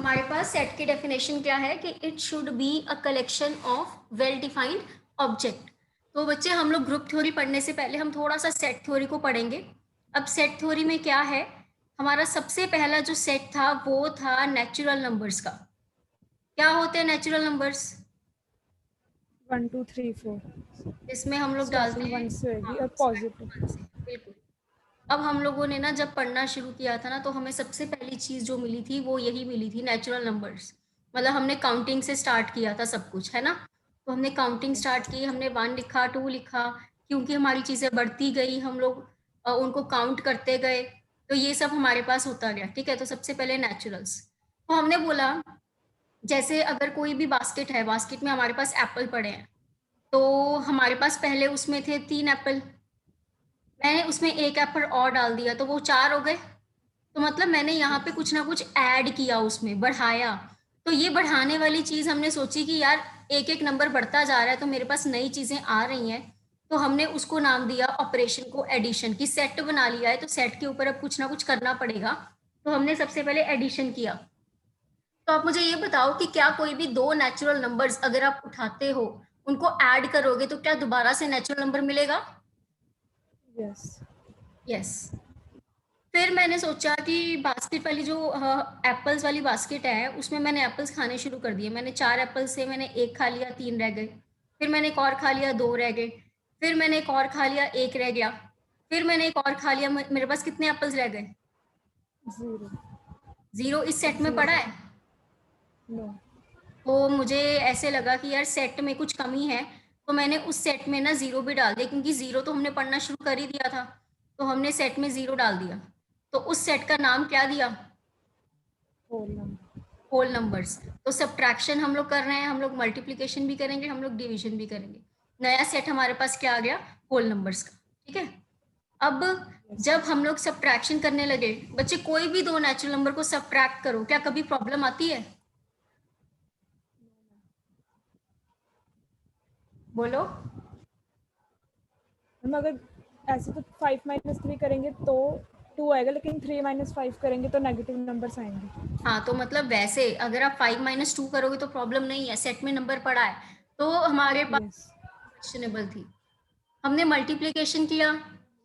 हमारे पास सेट की डेफिनेशन क्या है कि it should be a collection of well defined object. तो बच्चे हम लोग ग्रुप थ्योरी पढ़ने से पहले हम थोड़ा सा सेट थ्योरी को पढ़ेंगे। अब सेट थ्योरी में क्या है, हमारा सबसे पहला जो सेट था वो था नेचुरल नंबर्स का। क्या होते हैं नेचुरल नंबर्स? 1 2 3 4 इसमें हम लोग डालते स्टार्टिंग हैं 1 से होगी और starting पॉजिटिव। 1 से, बिल्कुल। अब हम लोगों ने ना जब पढ़ना शुरू किया था ना, तो हमें सबसे पहली चीज जो मिली थी वो यही मिली थी, नेचुरल नंबर्स। मतलब हमने काउंटिंग से स्टार्ट किया था सब कुछ, है ना। तो हमने काउंटिंग स्टार्ट की, हमने 1 लिखा, 2 लिखा, क्योंकि हमारी चीजें बढ़ती गई, हम लोग उनको काउंट करते गए, तो ये सब हमारे पास होता गया। ठीक है, तो सबसे पहले नेचुरल्स। तो हमने बोला जैसे अगर कोई भी बास्केट है, बास्केट में हमारे पास एप्पल पड़े हैं, तो हमारे पास पहले उसमें थे 3 एप्पल, मैंने उसमें 1 एप्पल और डाल दिया तो वो 4 हो गए। तो मतलब मैंने यहाँ पे कुछ ना कुछ ऐड किया, उसमें बढ़ाया। तो ये बढ़ाने वाली चीज हमने सोची कि यार एक एक नंबर बढ़ता जा रहा है तो मेरे पास नई चीजें आ रही हैं, तो हमने उसको नाम दिया ऑपरेशन को एडिशन। की सेट बना लिया है तो सेट के ऊपर अब कुछ ना कुछ करना पड़ेगा, तो हमने सबसे पहले एडिशन किया। तो आप मुझे ये बताओ कि क्या कोई भी दो नेचुरल नंबर्स अगर आप उठाते हो, उनको ऐड करोगे तो क्या दोबारा से नेचुरल नंबर मिलेगा? यस। यस। फिर मैंने सोचा कि बास्केट वाली जो एप्पल्स वाली बास्केट है उसमें मैंने एप्पल्स खाने शुरू कर दिए। मैंने 4 एप्पल्स से मैंने 1 खा लिया, 3 रह गए। फिर मैंने एक और खा लिया, 2 रह गए। फिर मैंने एक और खा लिया, 1 रह गया। फिर मैंने एक और खा लिया, मेरे पास कितने एप्पल्स रह गए? 0 0 इस सेट में 0 पड़ा है। नो। तो मुझे ऐसे लगा कि यार सेट में कुछ कमी है, तो मैंने उस सेट में ना 0 भी डाल दिया, क्योंकि 0 तो हमने पढ़ना शुरू कर ही दिया था। तो हमने सेट में 0 डाल दिया। तो उस सेट का नाम क्या दिया? Whole number. Whole numbers. तो सब्ट्रैक्शन हम लोग कर रहे हैं, हम लोग मल्टीप्लिकेशन भी करेंगे, हम लोग डिवीजन भी करेंगे। नया सेट हमारे पास क्या आ गया? होल नंबर्स का। ठीक है। अब यस। जब हम लोग सब्ट्रैक्शन करने लगे, बच्चे कोई भी दो नेचुरल नंबर को सब्ट्रैक्ट करो, क्या कभी प्रॉब्लम आती है? बोलो। हम अगर ऐसे तो 5 -3 करेंगे तो 2 आएगा, लेकिन 3 -5 करेंगे तो नेगेटिव नंबर्स आएंगे। हाँ, तो मतलब वैसे अगर आप 5 - 2 करोगे तो प्रॉब्लम नहीं है, सेट में नंबर पड़ा है। तो हमारे पास यस। क्वेश्चनेबल थी। हमने मल्टीप्लिकेशन किया,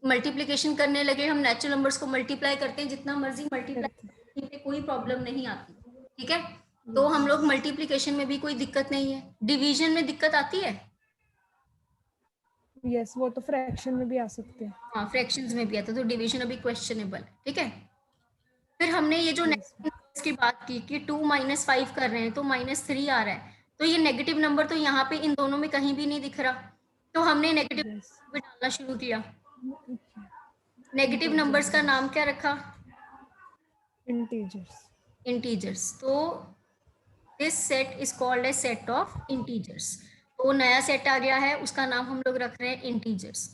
मल्टीप्लिकेशन करने लगे, हम नेचुरल नंबर्स को मल्टीप्लाई करते हैं, जितना मर्जी करते। मल्टीप्लाई पे कोई प्रॉब्लम नहीं आती। ठीक है। तो यस। हम लोग मल्टीप्लिकेशन में भी कोई दिक्कत नहीं है, डिवीजन में दिक्कत आती है। यस, वो तो फ्रैक्शन में भी आ सकते हैं। हाँ, फ्रैक्शंस में भी आता है, तो डिवीजन अभी क्वेश्चनेबल है। ठीक है। फिर हमने ये जो यस। नेगेटिव नंबर्स की बात की कि 2 - 5 कर रहे हैं तो -3 आ रहा है, तो ये नेगेटिव नंबर तो यहाँ पे इन दोनों में कहीं भी नहीं दिख रहा, तो हमने नेगेटिव यस। भी डालना शुरू किया। Negative numbers integers. का नाम क्या रखा? इंटीजर्स। इंटीजर्स। तो this set is called a set of integers. तो नया सेट आ गया है, उसका नाम हम लोग रख रहे हैं इंटीजर्स।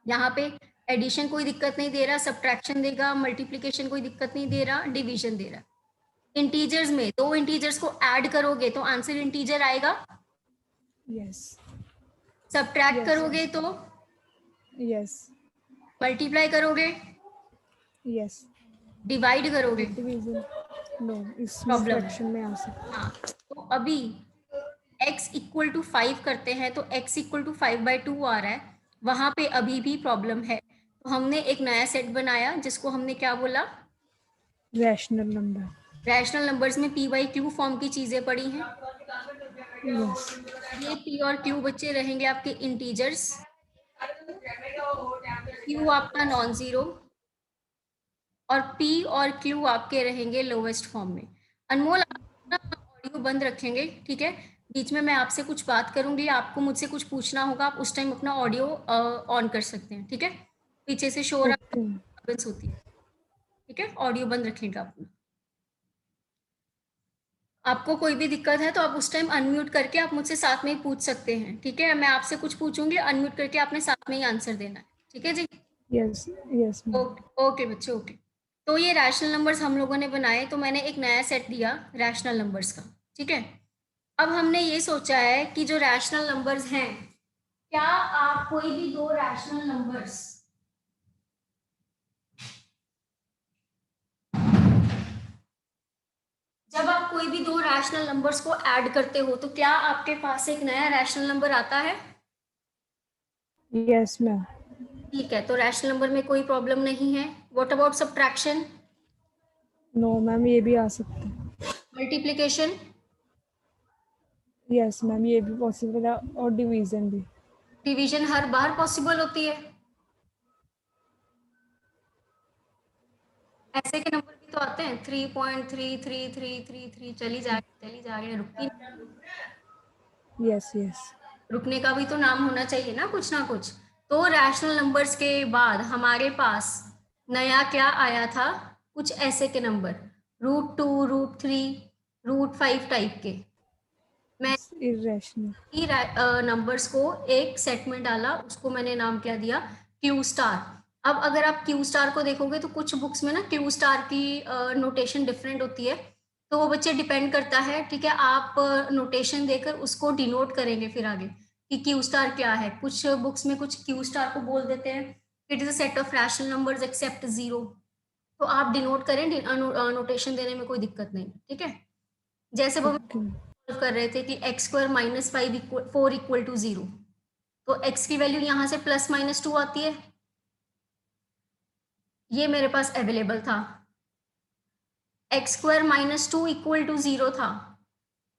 यहाँ पे एडिशन कोई दिक्कत नहीं दे रहा, सब्ट्रैक्शन देगा, मल्टीप्लिकेशन कोई दिक्कत नहीं दे रहा, डिवीजन दे रहा। इंटीजर्स में दो इंटीजर्स को ऐड करोगे तो आंसर इंटीजर आएगा, यस। Subtract yes. करोगे तो, यस। मल्टीप्लाई करोगे, यस। डिवाइड करोगे, डिवीजन नो, इसमें प्रॉब्लम है। फ्रैक्शन में आ सकता हाँ, तो अभी x इक्वल टू 5 करते हैं तो x इक्वल टू 5/2 आ रहा है, वहां पे अभी भी प्रॉब्लम है। तो हमने एक नया सेट बनाया जिसको हमने क्या बोला? है। Rational number. रैशनल नंबर्स में p/q फॉर्म की चीजें पड़ी हैं। यस। ये p और q बच्चे रहेंगे आपके इंटीजर्स, q आपका नॉन जीरो, और p और q आपके रहेंगे लोवेस्ट फॉर्म में। अनमोल, आप ना ऑडियो बंद रखेंगे, ठीक है। बीच में मैं आपसे कुछ बात करूंगी, आपको मुझसे कुछ पूछना होगा, आप उस टाइम अपना ऑडियो ऑन कर सकते हैं, ठीक है। पीछे से शोर ओके। डिस्टर्बेंस होती है, ठीक है। ऑडियो बंद रखिएगा अपना। आपको कोई भी दिक्कत है तो आप उस टाइम अनम्यूट करके आप मुझसे साथ में ही पूछ सकते हैं, ठीक है। मैं आपसे कुछ पूछूंगी, अनम्यूट करके आपने साथ में ही आंसर देना है, ठीक है जी। Yes. Yes ma'am. Okay okay बच्चे, ओके। तो ये रैशनल नंबर्स हम लोगों ने बनाए, तो मैंने एक नया सेट दिया रैशनल नंबर्स का, ठीक है। अब हमने ये सोचा है कि जो रैशनल नंबर्स हैं, क्या आप कोई भी दो रैशनल नंबर्स जब आप आप कोई भी दो रैशनल नंबर्स को ऐड करते हो तो क्या आपके पास एक नया रैशनल नंबर आता है? Yes ma'am. ठीक है, तो रैशनल नंबर में कोई प्रॉब्लम नहीं है। What about subtraction? No ma'am, ये भी आ सकता है। मल्टीप्लिकेशन? यस मैम, ये भी पॉसिबल है, और डिवीजन भी। डिवीजन हर बार पॉसिबल होती है? ऐसे के नंबर भी तो आते हैं 3.333333, चली जा रही है, रुकती यस यस। रुकने का भी तो नाम होना चाहिए ना कुछ। तो रैशनल नंबर्स के बाद हमारे पास नया क्या आया था? कुछ ऐसे के नंबर, √2, √3, √5 टाइप के। मैं इरेशनल। नंबर्स को एक सेट में डाला, उसको मैंने नाम क्या दिया? Q star. अब अगर आप क्यू स्टार को देखोगे तो कुछ बुक्स में ना क्यू स्टार की नोटेशन डिफरेंट होती है, तो वो बच्चे डिपेंड करता है, ठीक है, आप नोटेशन देकर उसको डिनोट करेंगे फिर आगे कि क्यू स्टार क्या है। कुछ बुक्स में कुछ क्यू स्टार को बोल देते हैं it is a set of rational numbers except zero, तो आप डिनोट करें, नोटेशन देने में कोई दिक्कत नहीं, ठीक है। जैसे वो ओके। कर रहे थे कि x² - 5 4 इक्वल टू 0, तो x की वैल्यू यहाँ से +-2 आती है, ये मेरे पास अवेलेबल था। x² - 2 इक्वल टू 0 था,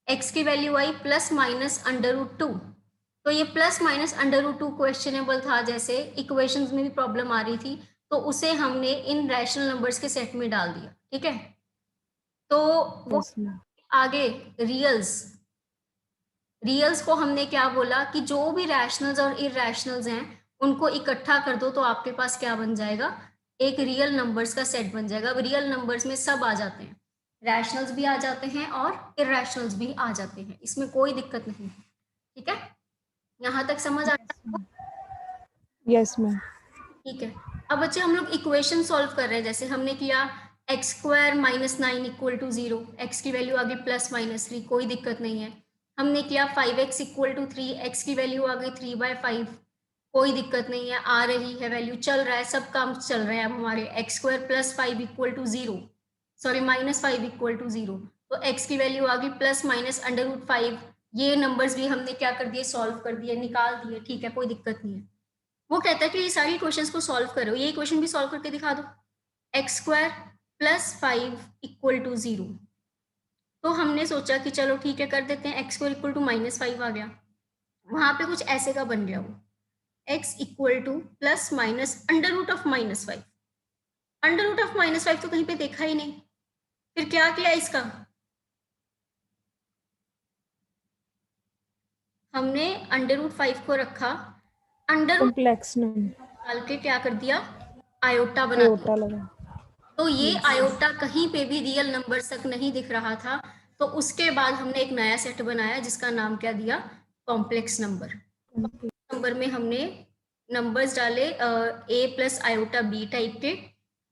x की वैल्यू आई +-√2, तो ये +-√2 क्वेश्चनेबल था, जैसे इक्वेशंस में भी प्रॉब्लम आ रही थी, तो उसे हमने इन रैशनल नंबर्स के सेट में डाल दिया, ठीक है। तो वो यस मैम। आगे रियल्स को हमने क्या बोला कि जो भी रैशनल्स और इरेशनल्स हैं उनको इकट्ठा कर दो तो आपके पास क्या बन जाएगा? एक रियल नंबर्स का सेट बन जाएगा। अब रियल नंबर्स में सब आ जाते हैं, रैशनल्स भी आ जाते हैं और इरेशनल्स भी आ जाते हैं, इसमें कोई दिक्कत नहीं, ठीक है। यहाँ तक समझ आ रहा है? Yes ma'am. ठीक है। अब बच्चे हम लोग इक्वेशन सॉल्व कर रहे हैं, जैसे हमने किया x² - 9 इक्वल टू 0, x की वैल्यू आ गई +-3, कोई दिक्कत नहीं है। हमने किया 5x इक्वल टू 3, x की वैल्यू आ गई 3/5, कोई दिक्कत नहीं है, आ रही है वैल्यू, चल रहा है, सब काम चल रहे हैं। अब हमारे x² + 5 equal to 0, sorry -5 equal to 0, तो x की वैल्यू आ गई +-√5। ये नंबर्स भी हमने क्या कर दिए? सॉल्व कर दिए, निकाल दिए, ठीक है, कोई दिक्कत नहीं है। वो कहता है कि ये सारी क्वेश्चंस को सॉल्व करो, ये क्वेश्चन भी सॉल्व करके दिखा दो। x² + 5 इक्वल टू 0, तो हमने सोचा कि चलो ठीक है कर देते हैं, x² इक्वल टू -5 आ गया, वहां पे कुछ ऐसे का बन गया वो, x इक्वल टू +-√5। √5 तो कहीं पे देखा ही नहीं, फिर क्या किया इसका? हमने √5 को रखा, अंडर रूट कॉम्प्लेक्स नंबर। डाल के क्या कर दिया? आयोटा बना दिया। आयोटा लगा। तो ये यस। आयोटा कहीं पे भी रियल नंबर तक नहीं दिख रहा था, तो उसके बाद हमने एक नया सेट बनाया जिसका नाम क्या दिया? Complex number. नंबर में हमने नंबर्स डाले a+i b टाइप के,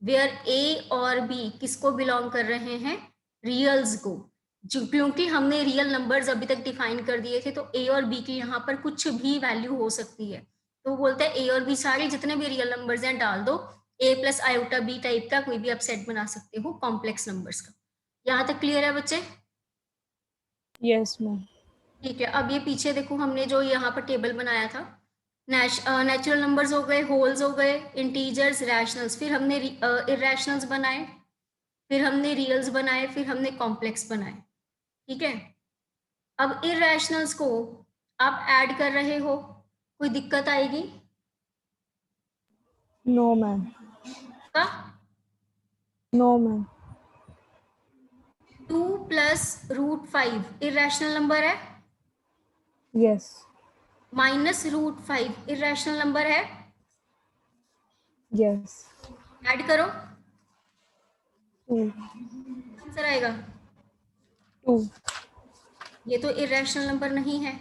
वेयर a और b किसको बिलोंग कर रहे हैं? रियल्स को। क्योंकि हमने रियल नंबर्स अभी तक डिफाइन कर दिए थे, तो a और b की यहाँ पर कुछ भी वैल्यू हो सकती है, तो बोलते हैं a और b सारे जितने भी रियल नंबर्स हैं डाल दो, a+i b टाइप का कोई भी आप सेट बना सकते हो कॉम्प्लेक्स नंबर्स का। यहाँ तक क्लियर है बच्चे? Yes ma'am. ठीक है। अब ये पीछे देखो, हमने जो यहाँ पर टेबल बनाया था, नेचुरल नंबर्स हो गए, होल्स हो गए, इंटीजर्स, रैशनल्स, फिर हमने इरेशनल्स बनाए, फिर हमने रियल्स बनाए, फिर हमने कॉम्प्लेक्स बनाए, ठीक है। अब इरेशनल्स को आप ऐड कर रहे हो, कोई दिक्कत आएगी? No ma'am. का नो मैम। 2 + √5 इरेशनल नंबर है, यस। -√5 इरेशनल नंबर है, यस। ऐड करो, 2। आंसर आएगा। 2। ये तो इरेशनल नंबर नहीं है,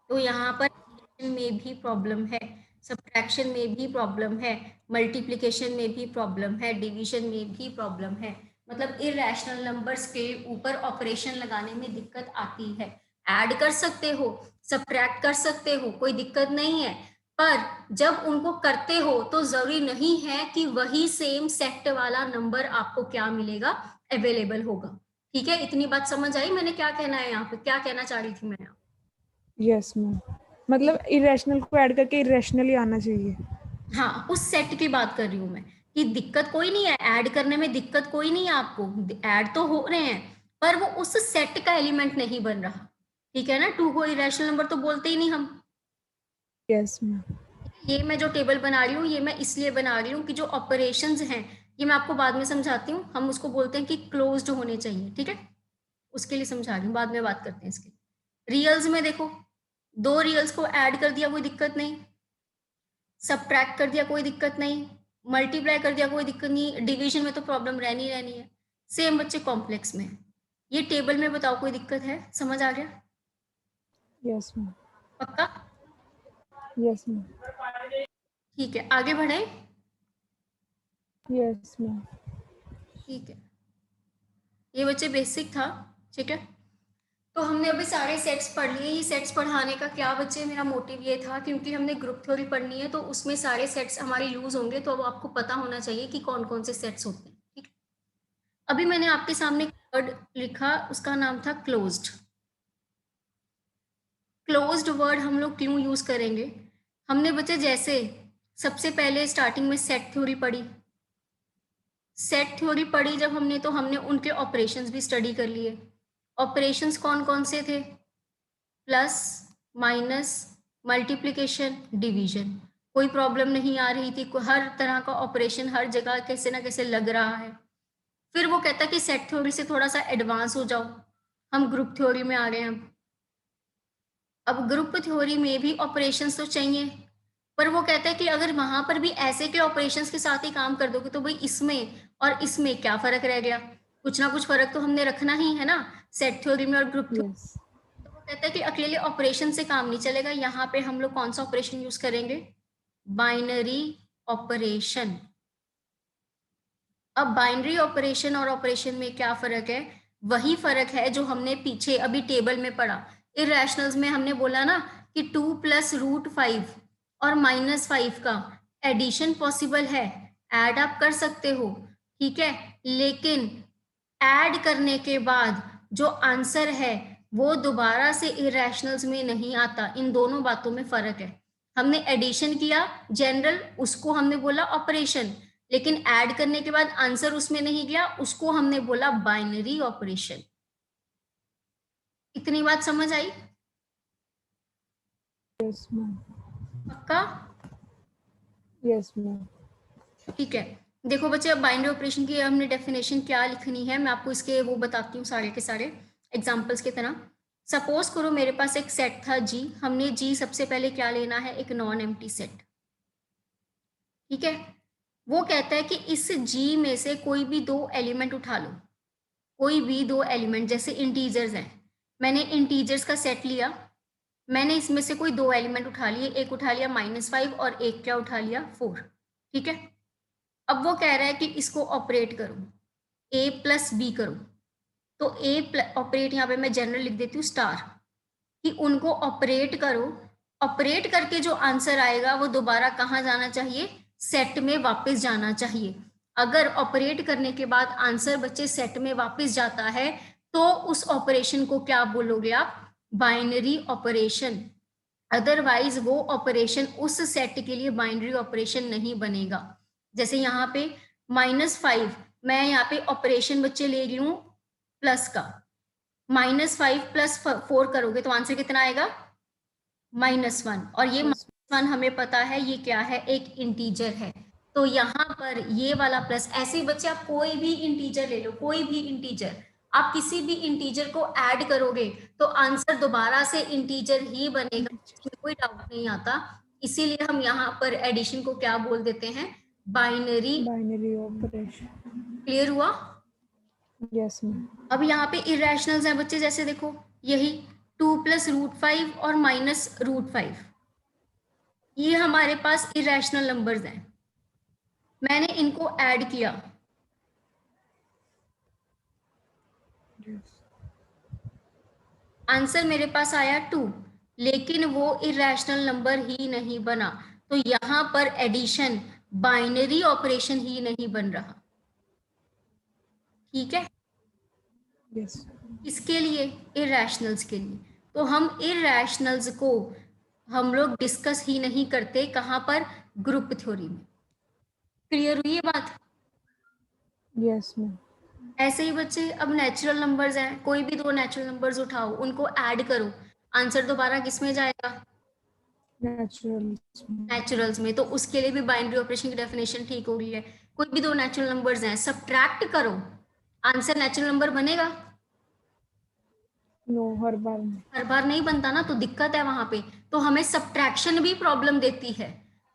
तो यहाँ पर एडिशन में भी प्रॉब्लम है, सब्ट्रैक्शन में भी प्रॉब्लम है, मल्टीप्लिकेशन में भी प्रॉब्लम है, डिवीजन में भी प्रॉब्लम है, मतलब इरेशनल नंबर्स के ऊपर ऑपरेशन लगाने में दिक्कत आती है। ऐड कर सकते हो, सब्ट्रैक्ट कर सकते हो, कोई दिक्कत नहीं है, पर जब उनको करते हो तो जरूरी नहीं है कि वही सेम सेट वाला नंबर आपको क्या मिलेगा? अवेलेबल होगा। ठीक है, इतनी बात समझ आई मैंने क्या कहना है यहाँ पे, क्या कहना चाह रही थी मैं यहाँ? यस मैम, मतलब इरेशनल को ऐड करके इरेशनल ही आना चाहिए। हाँ, उस सेट की बात कर रही हूँ मैं, कि दिक्कत कोई नहीं है, ऐड करने में दिक्कत कोई नहीं है आपको, ऐड तो हो रहे हैं, पर वो उस सेट का एलिमेंट नहीं बन रहा। ठीक है ना, 2 को इरेशनल नंबर तो बोलते ही नहीं हम। Yes ma'am. ये मैं जो टेबल बना रही हूँ, ये मैं इसलिए बना रही हूँ कि जो ऑपरेशंस हैं, ये मैं आपको बाद में समझाती हूँ, हम उसको बोलते हैं कि क्लोज्ड होने चाहिए। ठीक है, उसके लिए समझा रही हूँ, बाद में बात करते हैं इसके। रियल्स में देखो, 2 रियल्स को ऐड कर दिया कोई दिक्कत नहीं, सबट्रैक्ट कर दिया कोई दिक्कत नहीं, मल्टीप्लाई कर दिया कोई दिक्कत नहीं, डिवीजन में तो प्रॉब्लम रहनी रहनी है। सेम बच्चे कॉम्प्लेक्स में, ये टेबल में बताओ कोई दिक्कत है? समझ आ गया? Yes ma'am. पक्का? Yes ma'am. ठीक है, आगे बढ़े। Yes ma'am. ठीक है, ये बच्चे बेसिक था। ठीक है, तो हमने अभी सारे सेट्स पढ़ लिए। ये सेट्स पढ़ाने का क्या बच्चे मेरा मोटिव ये था, क्योंकि हमने ग्रुप थ्योरी पढ़नी है तो उसमें सारे सेट्स हमारे यूज होंगे, तो अब आपको पता होना चाहिए कि कौन कौन से सेट्स होते हैं। ठीक है, अभी मैंने आपके सामने वर्ड लिखा, उसका नाम था क्लोज्ड। क्लोज्ड वर्ड हम लोग क्यों यूज करेंगे? हमने बच्चे जैसे सबसे पहले स्टार्टिंग में सेट थ्योरी पढ़ी, सेट थ्योरी पढ़ी जब हमने, तो हमने उनके ऑपरेशंस भी स्टडी कर लिए। ऑपरेशंस कौन कौन से थे? Plus, minus, multiplication, division. कोई प्रॉब्लम नहीं आ रही थी, हर तरह का ऑपरेशन हर जगह कैसे ना कैसे लग रहा है। फिर वो कहता कि सेट थ्योरी से थोड़ा सा एडवांस हो जाओ, हम ग्रुप थ्योरी में आ गए हैं। अब ग्रुप थ्योरी में भी ऑपरेशंस तो चाहिए, पर वो कहता है कि अगर वहां पर भी ऐसे के ऑपरेशंस के साथ ही काम कर दोगे तो भाई इसमें और इसमें क्या फर्क रह गया? कुछ ना कुछ फर्क तो हमने रखना ही है ना, सेट थ्योरी में और ग्रुप थ्योरी। यस। तो वो कहता है कि अकेले ऑपरेशन से काम नहीं चलेगा, यहाँ पे हम लोग कौन सा ऑपरेशन यूज करेंगे? Binary operation. अब बाइनरी ऑपरेशन और ऑपरेशन में क्या फर्क है? वही फर्क है जो हमने पीछे अभी टेबल में पढ़ा। इरेशनल्स में हमने बोला ना कि 2 प्लस रूट 5 और -5 का एडिशन पॉसिबल है, ऐड आप कर सकते हो। ठीक है, लेकिन ऐड करने के बाद जो आंसर है वो दोबारा से इरेशनल्स में नहीं आता। इन दोनों बातों में फर्क है। हमने एडिशन किया जनरल, उसको हमने बोला ऑपरेशन, लेकिन ऐड करने के बाद आंसर उसमें नहीं गया, उसको हमने बोला बाइनरी ऑपरेशन। इतनी बात समझ आई? Yes ma'am. पक्का? Yes ma'am. ठीक है, देखो बच्चे, अब बाइनरी ऑपरेशन की हमने डेफिनेशन क्या लिखनी है, मैं आपको इसके वो बताती हूँ सारे के सारे एग्जाम्पल्स की तरह। सपोज करो मेरे पास एक सेट था जी, हमने जी सबसे पहले क्या लेना है? एक नॉन एम्प्टी सेट। ठीक है, वो कहता है कि इस जी में से कोई भी 2 एलिमेंट उठा लो, कोई भी 2 एलिमेंट, जैसे इंटीजर्स हैं, मैंने इंटीजर्स का सेट लिया, मैंने इसमें से कोई 2 एलिमेंट उठा लिए, एक उठा लिया -5 और एक क्या उठा लिया? 4। ठीक है, अब वो कह रहा है कि इसको ऑपरेट करो, a प्लस बी करो। तो a ऑपरेट, यहाँ पे मैं जनरल लिख देती हूँ स्टार, कि उनको ऑपरेट करो। ऑपरेट करके जो आंसर आएगा वो दोबारा कहाँ जाना चाहिए? सेट में वापस जाना चाहिए। अगर ऑपरेट करने के बाद आंसर बच्चे सेट में वापस जाता है तो उस ऑपरेशन को क्या बोलोगे आप? Binary operation. अदरवाइज वो ऑपरेशन उस सेट के लिए बाइनरी ऑपरेशन नहीं बनेगा। जैसे यहाँ पे -5, मैं यहाँ पे ऑपरेशन बच्चे ले रही हूँ प्लस का, -5 प्लस 4 करोगे तो आंसर कितना आएगा? -1। और ये -1 हमें पता है ये क्या है? एक इंटीजर है। तो यहाँ पर ये वाला प्लस, ऐसे ही बच्चे आप कोई भी इंटीजर ले लो, कोई भी इंटीजर, आप किसी भी इंटीजर को ऐड करोगे तो आंसर दोबारा से इंटीजर ही बनेगा, इसमें कोई डाउट नहीं आता। इसीलिए हम यहाँ पर एडिशन को क्या बोल देते हैं? बाइनरी। Binary operation. क्लियर हुआ? Yes ma'am. अब यहाँ पे इरेशनल्स हैं बच्चे, जैसे देखो यही 2 प्लस रूट 5 और -√5, ये हमारे पास इरेशनल नंबर्स हैं, मैंने इनको ऐड किया, आंसर मेरे पास आया 2, लेकिन वो इरेशनल नंबर ही नहीं बना, तो यहाँ पर एडिशन बाइनरी ऑपरेशन ही नहीं बन रहा। ठीक है, यस इसके लिए इरैशनल्स के लिए। तो हम इरैशनल्स को हम लोग डिस्कस ही नहीं करते, कहाँ पर? ग्रुप थ्योरी में। क्लियर हुई ये बात? Yes ma'am. ऐसे ही बच्चे, अब नेचुरल नंबर्स हैं, कोई भी दो नेचुरल नंबर्स उठाओ, उनको ऐड करो, आंसर दोबारा किस में जाएगा? नेचुरल नेचुरल्स में। तो उसके लिए भी बाइनरी ऑपरेशन की डेफिनेशन ठीक हो गई है। कोई भी दो नेचुरल नंबर्स हैं, सब्ट्रैक्ट करो, आंसर नेचुरल नंबर बनेगा? नो, हर बार नहीं। हर बार नहीं बनता ना, तो दिक्कत है वहां पे। तो हमें सब्ट्रैक्शन भी प्रॉब्लम देती है,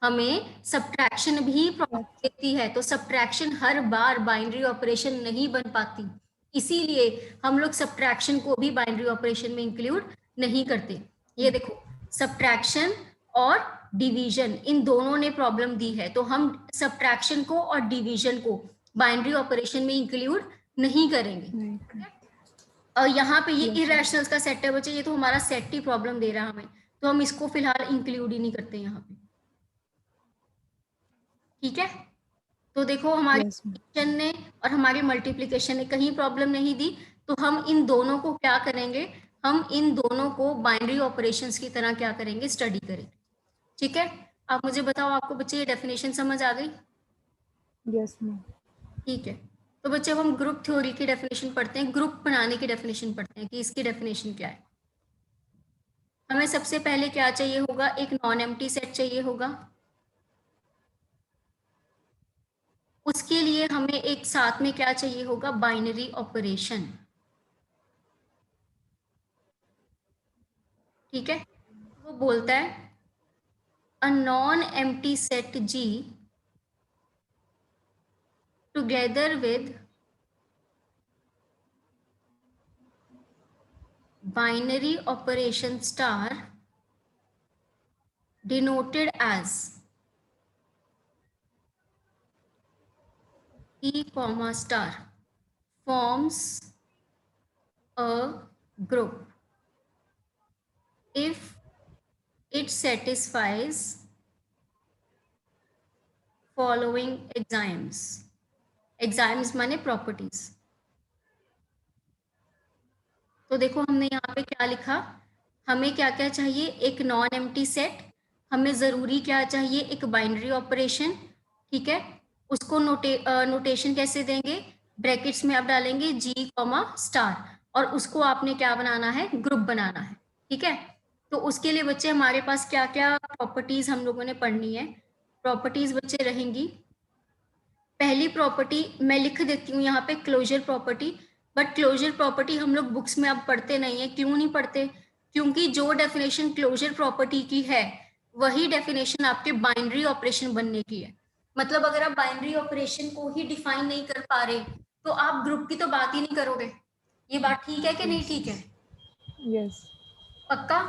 हमें सब्ट्रैक्शन भी प्रॉब्लम देती है। तो सब्ट्रैक्शन हर बार बाइनरी ऑपरेशन नहीं बन पाती, इसीलिए हम लोग सब्ट्रैक्शन को भी बाइनरी ऑपरेशन में इंक्लूड नहीं करते। ये देखो, सब्ट्रैक्शन और डिवीजन, इन दोनों ने प्रॉब्लम दी है, तो हम सब्ट्रैक्शन को और डिवीजन को बाइनरी ऑपरेशन में इंक्लूड नहीं करेंगे। नहीं। और यहाँ पे ये Yes, इरेशनल्स का सेट है बच्चे, ये तो हमारा सेट ही प्रॉब्लम दे रहा है हमें, तो हम इसको फिलहाल इंक्लूड ही नहीं करते यहाँ पे। ठीक है, तो देखो हमारी yes मैम। एडिशन ने और हमारी मल्टीप्लिकेशन ने कहीं प्रॉब्लम नहीं दी, तो हम इन दोनों को क्या करेंगे? हम इन दोनों को बाइनरी ऑपरेशंस की तरह क्या करेंगे? स्टडी करेंगे। ठीक है, आप मुझे बताओ, आपको बच्चे ये डेफिनेशन समझ आ गई? Yes ma'am. ठीक है, तो बच्चे अब हम ग्रुप थ्योरी की डेफिनेशन पढ़ते हैं, ग्रुप बनाने की डेफिनेशन पढ़ते हैं कि इसकी डेफिनेशन क्या है। हमें सबसे पहले क्या चाहिए होगा? एक नॉन एम्प्टी सेट चाहिए होगा। उसके लिए हमें एक साथ में क्या चाहिए होगा? Binary operation. ठीक है, वो बोलता है a non empty set G together with binary operation star denoted as E comma star forms a group if it satisfies following axioms। Exams माने प्रॉपर्टीज। तो देखो हमने यहाँ पे क्या लिखा, हमें क्या क्या चाहिए? एक नॉन एम्प्टी सेट, हमें ज़रूरी क्या चाहिए? एक बाइनरी ऑपरेशन। ठीक है, उसको नोटेशन कैसे देंगे? ब्रैकेट्स में आप डालेंगे जी कॉमा स्टार, और उसको आपने क्या बनाना है? ग्रुप बनाना है। ठीक है, तो उसके लिए बच्चे हमारे पास क्या क्या प्रॉपर्टीज हम लोगों ने पढ़नी है? प्रॉपर्टीज बच्चे रहेंगी, पहली प्रॉपर्टी मैं लिख देती हूँ यहाँ पे, closure property. But closure property हम लोग बुक्स में अब पढ़ते नहीं है। क्यों नहीं पढ़ते? क्योंकि जो डेफिनेशन क्लोजर प्रॉपर्टी की है, वही डेफिनेशन आपके बाइनरी ऑपरेशन बनने की है। मतलब अगर आप बाइनरी ऑपरेशन को ही डिफाइन नहीं कर पा रहे, तो आप ग्रुप की तो बात ही नहीं करोगे। ये बात ठीक है कि नहीं ठीक है? यस पक्का?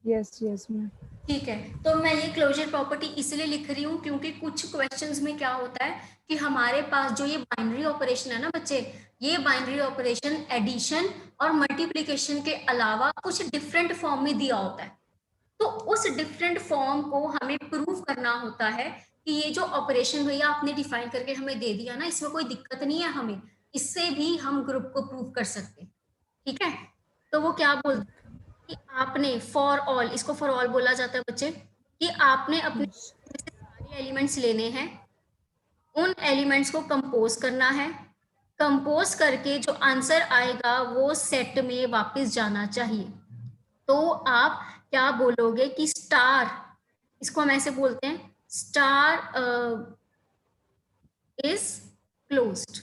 Yes yes ma'am. ठीक है, तो मैं ये क्लोजर प्रॉपर्टी इसलिए लिख रही हूँ क्योंकि कुछ क्वेश्चंस में क्या होता है कि हमारे पास जो ये बाइनरी ऑपरेशन है ना बच्चे, ये बाइनरी ऑपरेशन एडिशन और मल्टीप्लिकेशन के अलावा कुछ डिफरेंट फॉर्म में दिया होता है। तो उस डिफरेंट फॉर्म को हमें प्रूव करना होता है कि ये जो ऑपरेशन भैया आपने डिफाइन करके हमें दे दिया ना, इसमें कोई दिक्कत नहीं है, हमें इससे भी हम ग्रुप को प्रूव कर सकते हैं। ठीक है, तो वो क्या बोलते हैं कि आपने फॉर ऑल, इसको फॉर ऑल बोला जाता है बच्चे, कि आपने अपने में से सारे एलिमेंट्स लेने हैं, उन एलिमेंट्स को कंपोज करना है, कंपोज करके जो आंसर आएगा वो सेट में वापस जाना चाहिए। तो आप क्या बोलोगे कि स्टार, इसको हम ऐसे बोलते हैं, स्टार इज क्लोज्ड,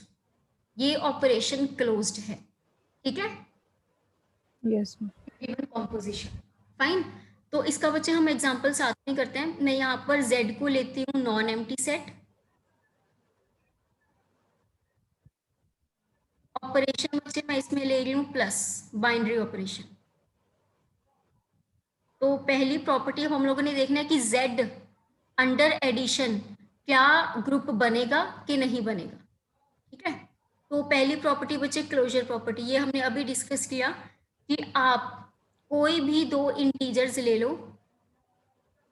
ये ऑपरेशन क्लोज्ड है। ठीक है, yes ma'am. Given composition. Fine, तो इसका बच्चे हम एग्जांपल साथ में करते हैं। मैं यहाँ पर z को लेती हूँ नॉन एम्प्टी सेट, ऑपरेशन बच्चे मैं इसमें ले रही हूँ प्लस, बाइनरी ऑपरेशन। तो पहली प्रॉपर्टी हम लोगों ने देखना है कि z अंडर एडिशन क्या ग्रुप बनेगा कि नहीं बनेगा। ठीक है, तो पहली प्रॉपर्टी बच्चे क्लोजर प्रॉपर्टी, ये हमने अभी डिस्कस किया कि आप कोई भी दो इंटीजर्स ले लो,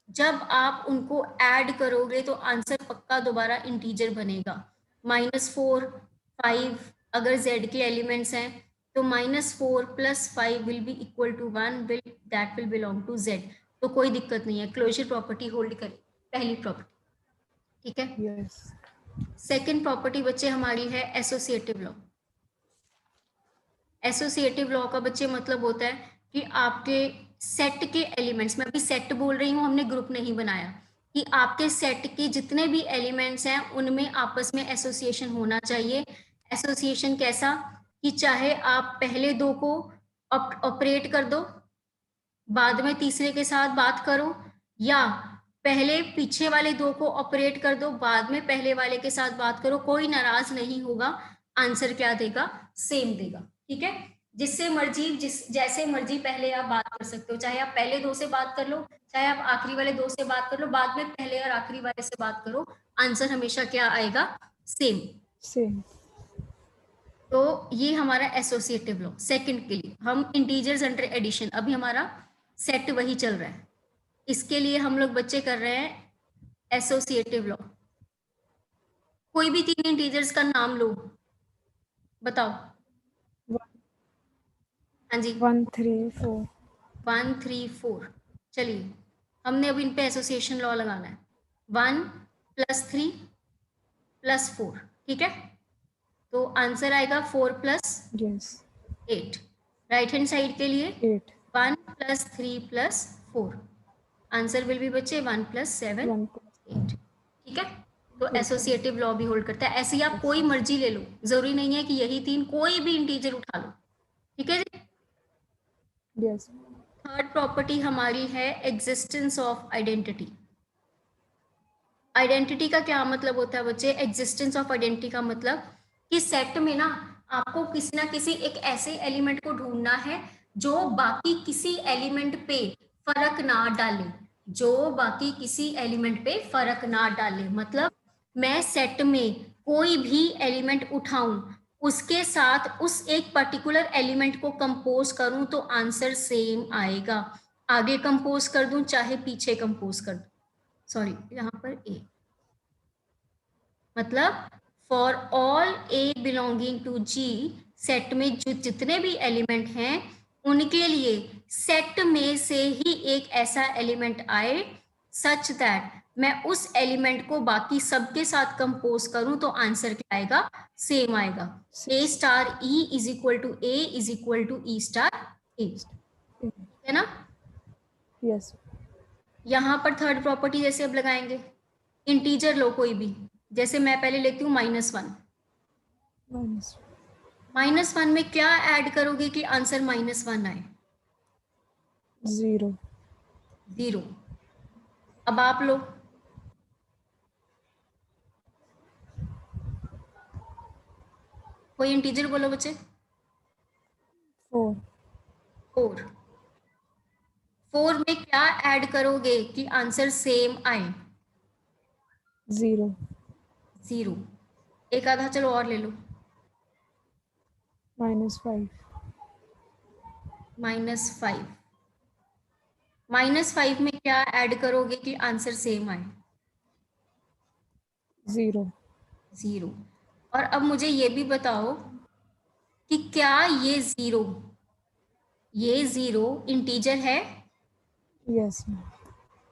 जब आप उनको ऐड करोगे तो आंसर पक्का दोबारा इंटीजर बनेगा। -4, 5, अगर z के एलिमेंट्स हैं तो -4 + 5 will be equal to 1, that will belong to z। तो कोई दिक्कत नहीं है, क्लोजर प्रॉपर्टी होल्ड करे, पहली प्रॉपर्टी। ठीक है। यस। सेकेंड प्रॉपर्टी बच्चे हमारी है एसोसिएटिव लॉ। एसोसिएटिव लॉ का बच्चे मतलब होता है कि आपके सेट के एलिमेंट्स, मैं अभी सेट बोल रही हूँ, हमने ग्रुप नहीं बनाया, कि आपके सेट के जितने भी एलिमेंट्स हैं उनमें आपस में एसोसिएशन होना चाहिए। एसोसिएशन कैसा, कि चाहे आप पहले दो को ऑपरेट कर दो, बाद में तीसरे के साथ बात करो, या पहले पीछे वाले दो को ऑपरेट कर दो, बाद में पहले वाले के साथ बात करो, कोई नाराज नहीं होगा, आंसर क्या देगा, सेम देगा। ठीक है। जिससे मर्जी, जैसे मर्जी पहले आप बात कर सकते हो, चाहे आप पहले दो से बात कर लो, चाहे आप आखिरी वाले दो से बात कर लो, बाद में पहले और आखिरी वाले से बात करो, आंसर हमेशा क्या आएगा, सेम। सेम। तो ये हमारा एसोसिएटिव लॉ। सेकंड के लिए हम इंटीजर्स अंडर एडिशन, अभी हमारा सेट वही चल रहा है, इसके लिए हम लोग बच्चे कर रहे हैं एसोसिएटिव लॉ। कोई भी 3 इंटीजर्स का नाम लो, बताओ। हाँ जी। 1 3 4। 1 3 4। चलिए, हमने अब इन पे एसोसिएशन लॉ लगाना है। 1 + 3 + 4। ठीक है। तो आंसर आएगा 4 + यस। 8। राइट हैंड साइड के लिए 8। 1 + 3 + 4, आंसर विल बी बच्चे 1 + 7 1 8। ठीक है। तो 8। एसोसिएटिव लॉ भी होल्ड करता है। ऐसे ही आप कोई मर्जी ले लो, जरूरी नहीं है कि यही 3, कोई भी इंटीजर उठा लो। ठीक है जी। यस। थर्ड प्रॉपर्टी हमारी है एग्जिस्टेंस ऑफ आइडेंटिटी। आइडेंटिटी का क्या मतलब होता है बच्चे, एग्जिस्टेंस ऑफ आइडेंटिटी का मतलब कि सेट में ना आपको किसी ना किसी एक ऐसे एलिमेंट को ढूंढना है जो बाकी किसी एलिमेंट पे फर्क ना डाले, जो बाकी किसी एलिमेंट पे फर्क ना डाले। मतलब मैं सेट में कोई भी एलिमेंट उठाऊं, उसके साथ उस एक पर्टिकुलर एलिमेंट को कंपोज करूं तो आंसर सेम आएगा। आगे कंपोज कर दूं चाहे पीछे कंपोज कर दूं, सॉरी यहाँ पर ए, मतलब for all A belonging to G, set में जो जितने भी एलिमेंट हैं उनके लिए सेट में से ही एक ऐसा एलिमेंट आए सच दैट मैं उस एलिमेंट को बाकी सबके साथ कंपोज करूं तो आंसर क्या आएगा, सेम आएगा। A star E is equal to A is equal to E star A, है ना। यस। यहां पर थर्ड प्रॉपर्टी जैसे अब लगाएंगे, इंटीजर लो कोई भी, जैसे मैं पहले लेती हूँ -1। -1 में क्या ऐड करोगे कि आंसर -1 आए, 0। 0। अब आप लो, कोई इंटीजर बोलो बच्चे। 4। 4। 4 में क्या ऐड करोगे कि आंसर सेम आए, 0। 0। एक आधा चलो और ले लो, -5। -5। -5 में क्या ऐड करोगे कि आंसर सेम आए, 0। 0। और अब मुझे ये भी बताओ कि क्या ये 0 इंटीजर है, यस।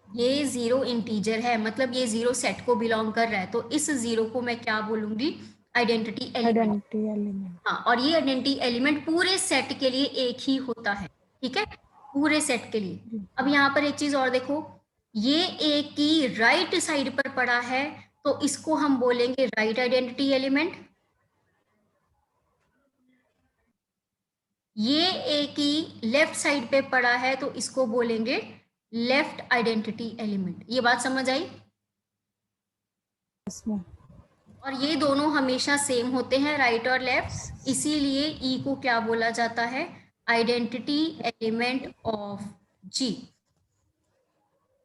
ये 0 इंटीजर है, मतलब ये 0 सेट को बिलोंग कर रहा है, तो इस 0 को मैं क्या बोलूंगी, आइडेंटिटी एलिमेंट। Identity element. हाँ, और ये आइडेंटिटी एलिमेंट पूरे सेट के लिए एक ही होता है। ठीक है, पूरे सेट के लिए। अब यहाँ पर एक चीज और देखो, ये ए की राइट साइड पर पड़ा है तो इसको हम बोलेंगे राइट आइडेंटिटी एलिमेंट। ये ए की लेफ्ट साइड पे पड़ा है तो इसको बोलेंगे लेफ्ट आइडेंटिटी एलिमेंट। ये बात समझ आई। Yes ma'am. और ये दोनों हमेशा सेम होते हैं, राइट और लेफ्ट, इसीलिए ई को क्या बोला जाता है, identity element of G.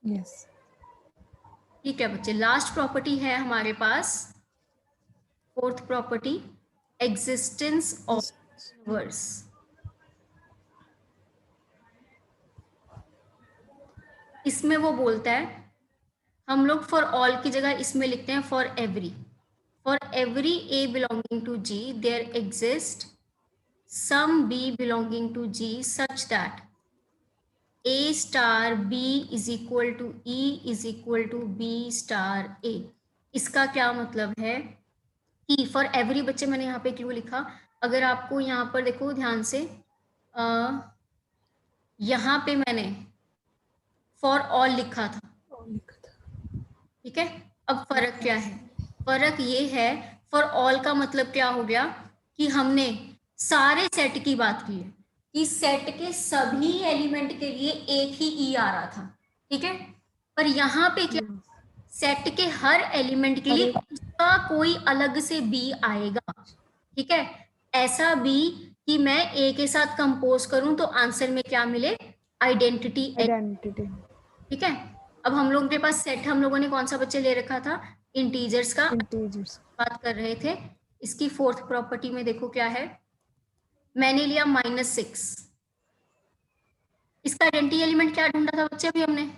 Yes. ठीक है बच्चे, लास्ट प्रॉपर्टी है हमारे पास, fourth property, existence of universe. इसमें वो बोलता है, हम लोग फॉर ऑल की जगह इसमें लिखते हैं for every. For every A belonging to G, there exists some B belonging to G such that A star B is equal to E is equal to B star A। इसका क्या मतलब है कि फॉर एवरी, बच्चे मैंने यहाँ पे क्यों लिखा, अगर आपको यहाँ पर देखो ध्यान से, यहाँ पे मैंने फॉर ऑल लिखा था, ठीक है। अब फर्क क्या है, फर्क ये है, फॉर ऑल का मतलब क्या हो गया कि हमने सारे सेट की बात की है कि सेट के सभी एलिमेंट के लिए एक ही ई आ रहा था, ठीक है। पर यहाँ पे क्या, सेट के हर एलिमेंट के लिए उसका कोई अलग से बी आएगा, ठीक है। ऐसा बी कि मैं ए के साथ कंपोज करूं तो आंसर में क्या मिले, आइडेंटिटी, ठीक है। अब हम लोगों के पास सेट, हम लोगों ने कौन सा बच्चे ले रखा था, इंटीजर्स का बात कर रहे थे। इसकी फोर्थ प्रॉपर्टी में देखो क्या है, मैंने लिया -6, इसका आइडेंटिटी एलिमेंट क्या ढूंढा था बच्चे अभी हमने,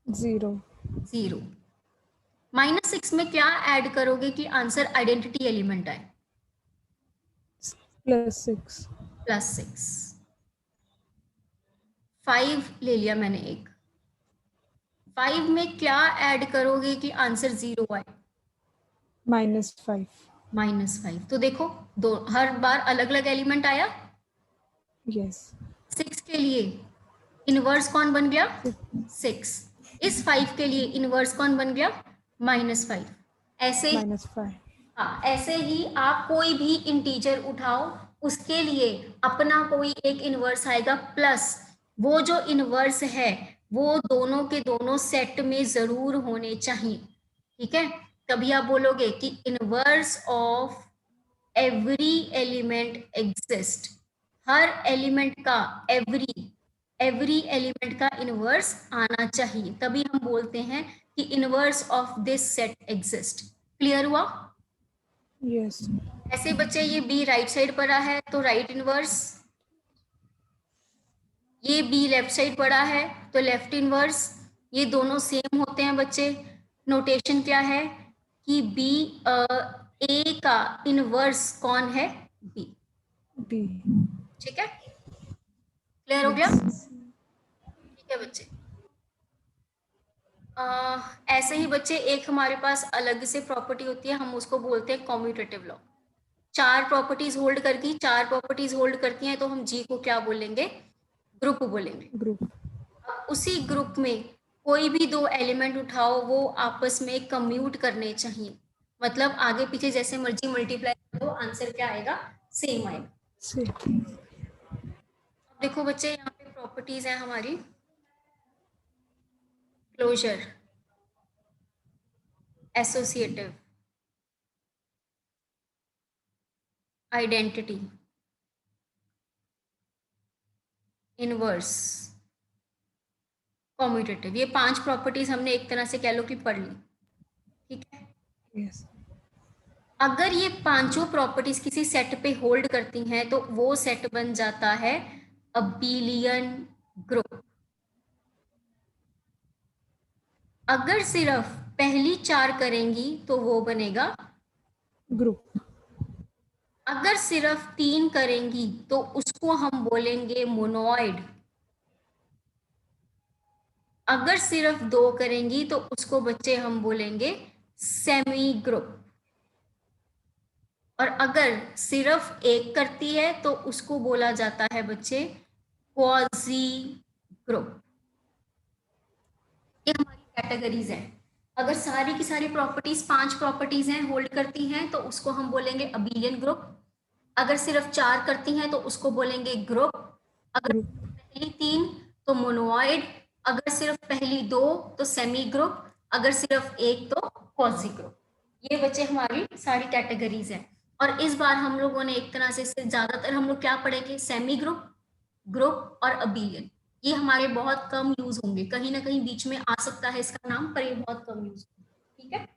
0। -6 में क्या ऐड करोगे कि आंसर आइडेंटिटी एलिमेंट आए, +6। 5 ले लिया मैंने एक, 5 में क्या ऐड करोगे कि आंसर 0 आए, -5। -5। तो देखो दो, हर बार अलग अलग एलिमेंट आया। यस। 6 के लिए इनवर्स कौन बन गया, 6। इस 5 के लिए इनवर्स कौन बन गया, -5। ऐसे -5। हाँ, ऐसे ही आप कोई भी इंटीजर उठाओ, उसके लिए अपना कोई एक इनवर्स आएगा, प्लस वो जो इनवर्स है वो दोनों के दोनों सेट में जरूर होने चाहिए, ठीक है। तभी आप बोलोगे कि inverse of every element exist, her element का एवरी एलिमेंट का इनवर्स आना चाहिए, तभी हम बोलते हैं कि inverse of this set exist. Clear हुआ? यस। ऐसे बच्चे, ये बी राइट साइड पड़ा है तो राइट इनवर्स, ये बी लेफ्ट साइड पड़ा है तो लेफ्ट इनवर्स, ये दोनों सेम होते हैं बच्चे। नोटेशन क्या है कि बी ए का इनवर्स कौन है, बी, ठीक है। क्लियर हो गया? ठीक है बच्चे। ऐसे ही बच्चे, एक हमारे पास अलग से प्रॉपर्टी होती है, हम उसको बोलते हैं कॉम्यूटेटिव लॉ। 4 प्रॉपर्टीज होल्ड करती, 4 प्रॉपर्टीज होल्ड करती हैं तो हम जी को क्या बोलेंगे, ग्रुप बोलेंगे। उसी ग्रुप में कोई भी 2 एलिमेंट उठाओ, वो आपस में कम्यूट करने चाहिए, मतलब आगे पीछे जैसे मर्जी मल्टीप्लाई करो, आंसर क्या आएगा, सेम आएगा। अब देखो बच्चे, यहाँ पे प्रॉपर्टीज है हमारी, closure, associative, identity, inverse, commutative. ये 5 प्रॉपर्टीज हमने एक तरह से कह लो कि पढ़ ली, ठीक है। यस। अगर ये पांचों प्रॉपर्टीज किसी सेट पे होल्ड करती हैं तो वो सेट बन जाता है अबीलियन ग्रुप। अगर सिर्फ पहली 4 करेंगी तो वो बनेगा ग्रुप। अगर सिर्फ 3 करेंगी तो उसको हम बोलेंगे मोनोइड। अगर सिर्फ 2 करेंगी तो उसको बच्चे हम बोलेंगे सेमी ग्रुप। और अगर सिर्फ 1 करती है तो उसको बोला जाता है बच्चे क्वाजी ग्रुप। ये हमारी कैटेगरीज है। अगर सारी की सारी प्रॉपर्टीज 5 प्रॉपर्टीज हैं, होल्ड करती हैं, तो उसको हम बोलेंगे अबीलियन ग्रुप। अगर सिर्फ 4 करती हैं तो उसको बोलेंगे ग्रुप। अगर पहली 3 तो मोनोइड। अगर सिर्फ पहली 2 तो सेमी ग्रुप। अगर सिर्फ 1 तो क्वाजी ग्रुप। ये बच्चे हमारी सारी कैटेगरीज हैं। और इस बार हम लोगों ने एक तरह से ज्यादातर हम लोग क्या पढ़ेंगे, सेमी ग्रुप, ग्रुप और अबीलियन। ये हमारे बहुत कम यूज होंगे, कहीं ना कहीं बीच में आ सकता है इसका नाम, पर ये बहुत कम यूज होंगे, ठीक है।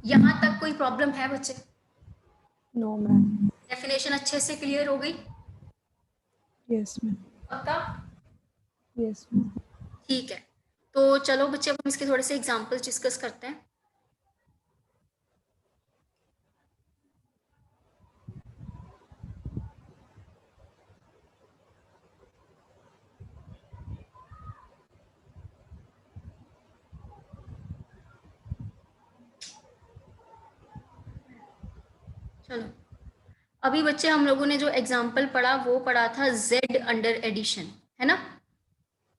यहाँ तक कोई प्रॉब्लम है बच्चे? No ma'am. डेफिनेशन अच्छे से क्लियर हो गई? Yes ma'am. पक्का? Yes ma'am. ठीक है, तो चलो बच्चे अब हम इसके थोड़े से एग्जांपल्स डिस्कस करते हैं। चलो, अभी बच्चे हम लोगों ने जो एग्जाम्पल पढ़ा वो पढ़ा था z अंडर एडिशन, है ना।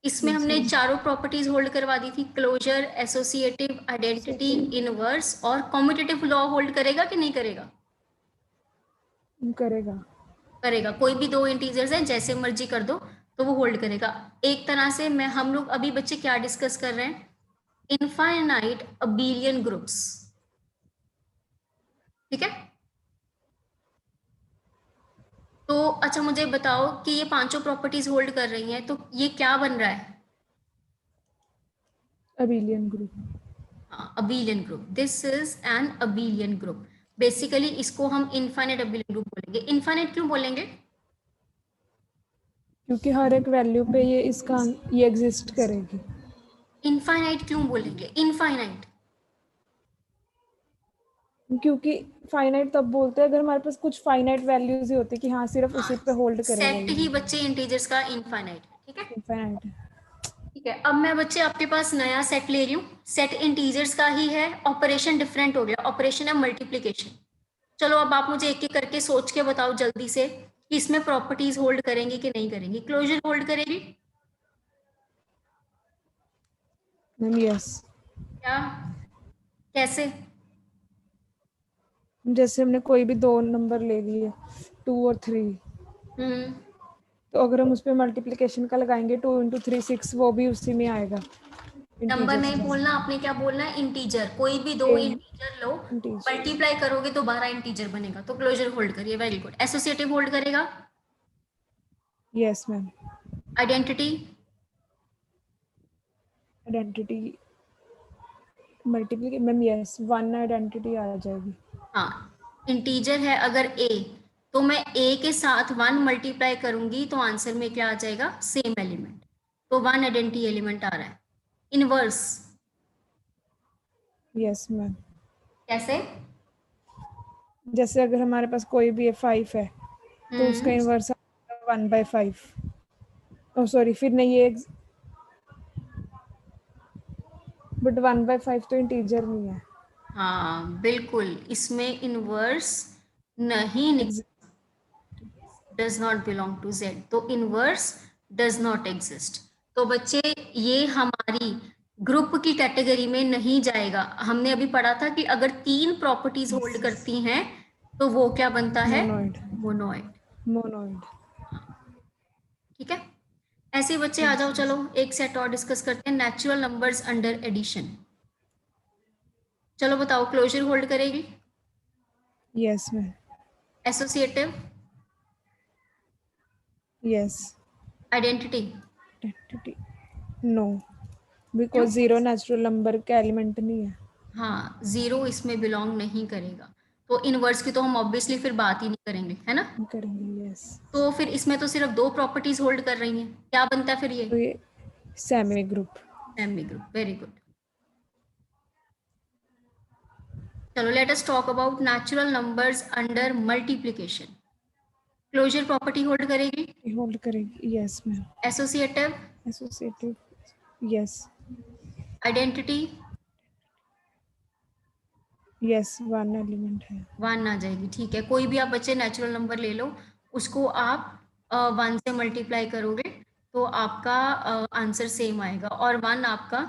इसमें यस हमने मैम। चारों प्रॉपर्टीज होल्ड करवा दी थी, क्लोजर, एसोसिएटिव, आइडेंटिटी, इनवर्स, और कॉम्यूटेटिव लॉ होल्ड करेगा कि नहीं करेगा? करेगा। करेगा। कोई भी दो इंटीजर्स हैं जैसे मर्जी कर दो तो वो होल्ड करेगा। एक तरह से मैं हम लोग अभी बच्चे क्या डिस्कस कर रहे हैं, इनफाइनाइट अबिलियन ग्रुप्स, ठीक है। तो अच्छा मुझे बताओ कि ये पांचों प्रॉपर्टीज होल्ड कर रही हैं तो ये क्या बन रहा है? Abelian group. हाँ, abelian group, this is an abelian group. Basically इसको हम इनफाइनाइट अबिलियन ग्रुप बोलेंगे। इनफाइनाइट क्यों बोलेंगे? क्योंकि हर एक वैल्यू पे ये एग्जिस्ट करेगी। इनफाइनाइट क्यों बोलेंगे, इनफाइनाइट? क्योंकि फाइनाइट तब बोलते हैं अगर हमारे पास कुछ फाइनाइट वैल्यूज ही होती कि हाँ सिर्फ हाँ, उसी पे होल्ड करेगा सेट ये। ही बच्चे इंटीजर्स का इनफाइनाइट है, ठीक है। इनफाइनाइट। ठीक है, अब मैं बच्चे आपके पास नया सेट ले रही हूँ, सेट इंटीजर्स का ही है, ऑपरेशन डिफरेंट हो गया, ऑपरेशन है मल्टीप्लीकेशन। चलो अब आप मुझे एक एक करके सोच के बताओ जल्दी से कि इसमें प्रॉपर्टीज होल्ड करेंगी कि नहीं करेंगी। क्लोजर होल्ड करेगी मैम यस। क्या, कैसे? जैसे हमने कोई भी दो नंबर ले लिए 2 और 3, हम्म, तो अगर हम उस पर मल्टीप्लिकेशन का लगाएंगे 2 इंटू 3 6, वो भी उसी में आएगा नंबर इंटीजर्स नहीं में। बोलना आपने, क्या बोलना है, इंटीजर। कोई भी दो इंटीजर लो, इंटीजर। मल्टीप्लाई करोगे तो 12 इंटीजर बनेगा, तो क्लोजर होल्ड करिए, वेरी गुड। एसोसिएटिव होल्ड करेगा, yes ma'am. Identity, identity multiply ma'am yes, 1 identity आ जाएगी। हाँ, इंटीजर है अगर a, तो मैं a के साथ 1 मल्टीप्लाई करूंगी तो आंसर में क्या आ जाएगा, सेम एलिमेंट, तो 1 आइडेंटिटी एलिमेंट आ रहा है। Inverse yes ma'am. कैसे? जैसे अगर हमारे पास कोई भी 5 है तो उसका हम्म, इन्वर्स 1/5। ओ सॉरी, फिर नहीं ये बट 1/5 तो इंटीजर नहीं है। हाँ बिल्कुल, इसमें इनवर्स नहीं निकल, does not belong to z, तो इनवर्स डज नॉट एग्जिस्ट। तो बच्चे ये हमारी ग्रुप की कैटेगरी में नहीं जाएगा। हमने अभी पढ़ा था कि अगर तीन प्रॉपर्टीज होल्ड करती हैं तो वो क्या बनता है, मोनोइड। मोनोइड। मोनोइड। ठीक है, ऐसे ही बच्चे आ यस जाओ, मैम। चलो एक सेट और डिस्कस करते हैं, नेचुरल नंबर्स अंडर एडिशन। चलो बताओ, क्लोजर होल्ड करेगी, yes ma'am. Associative, yes. Identity? Identity no, क्यों? बिकॉज जीरो नेचुरल नंबर का एलिमेंट नहीं है। हाँ, जीरो इसमें बिलोंग नहीं करेगा, तो इनवर्स की तो हम ऑब्वियसली फिर बात ही नहीं करेंगे, है ना। करेंगे यस। तो फिर इसमें तो सिर्फ दो प्रॉपर्टीज होल्ड कर रही हैं, क्या बनता है फिर ये, तो ये semigroup. Semigroup, very good. चलो let us talk about natural numbers under multiplication. Closure property hold करेगी, होल्ड करेगी yes ma'am. Associative, associative yes. Identity, yes, 1 element है। 1 आ जाएगी, ठीक है। कोई भी आप बच्चे नेचुरल नंबर ले लो, उसको आप 1 से मल्टीप्लाई करोगे तो आपका आंसर सेम आएगा, और 1 आपका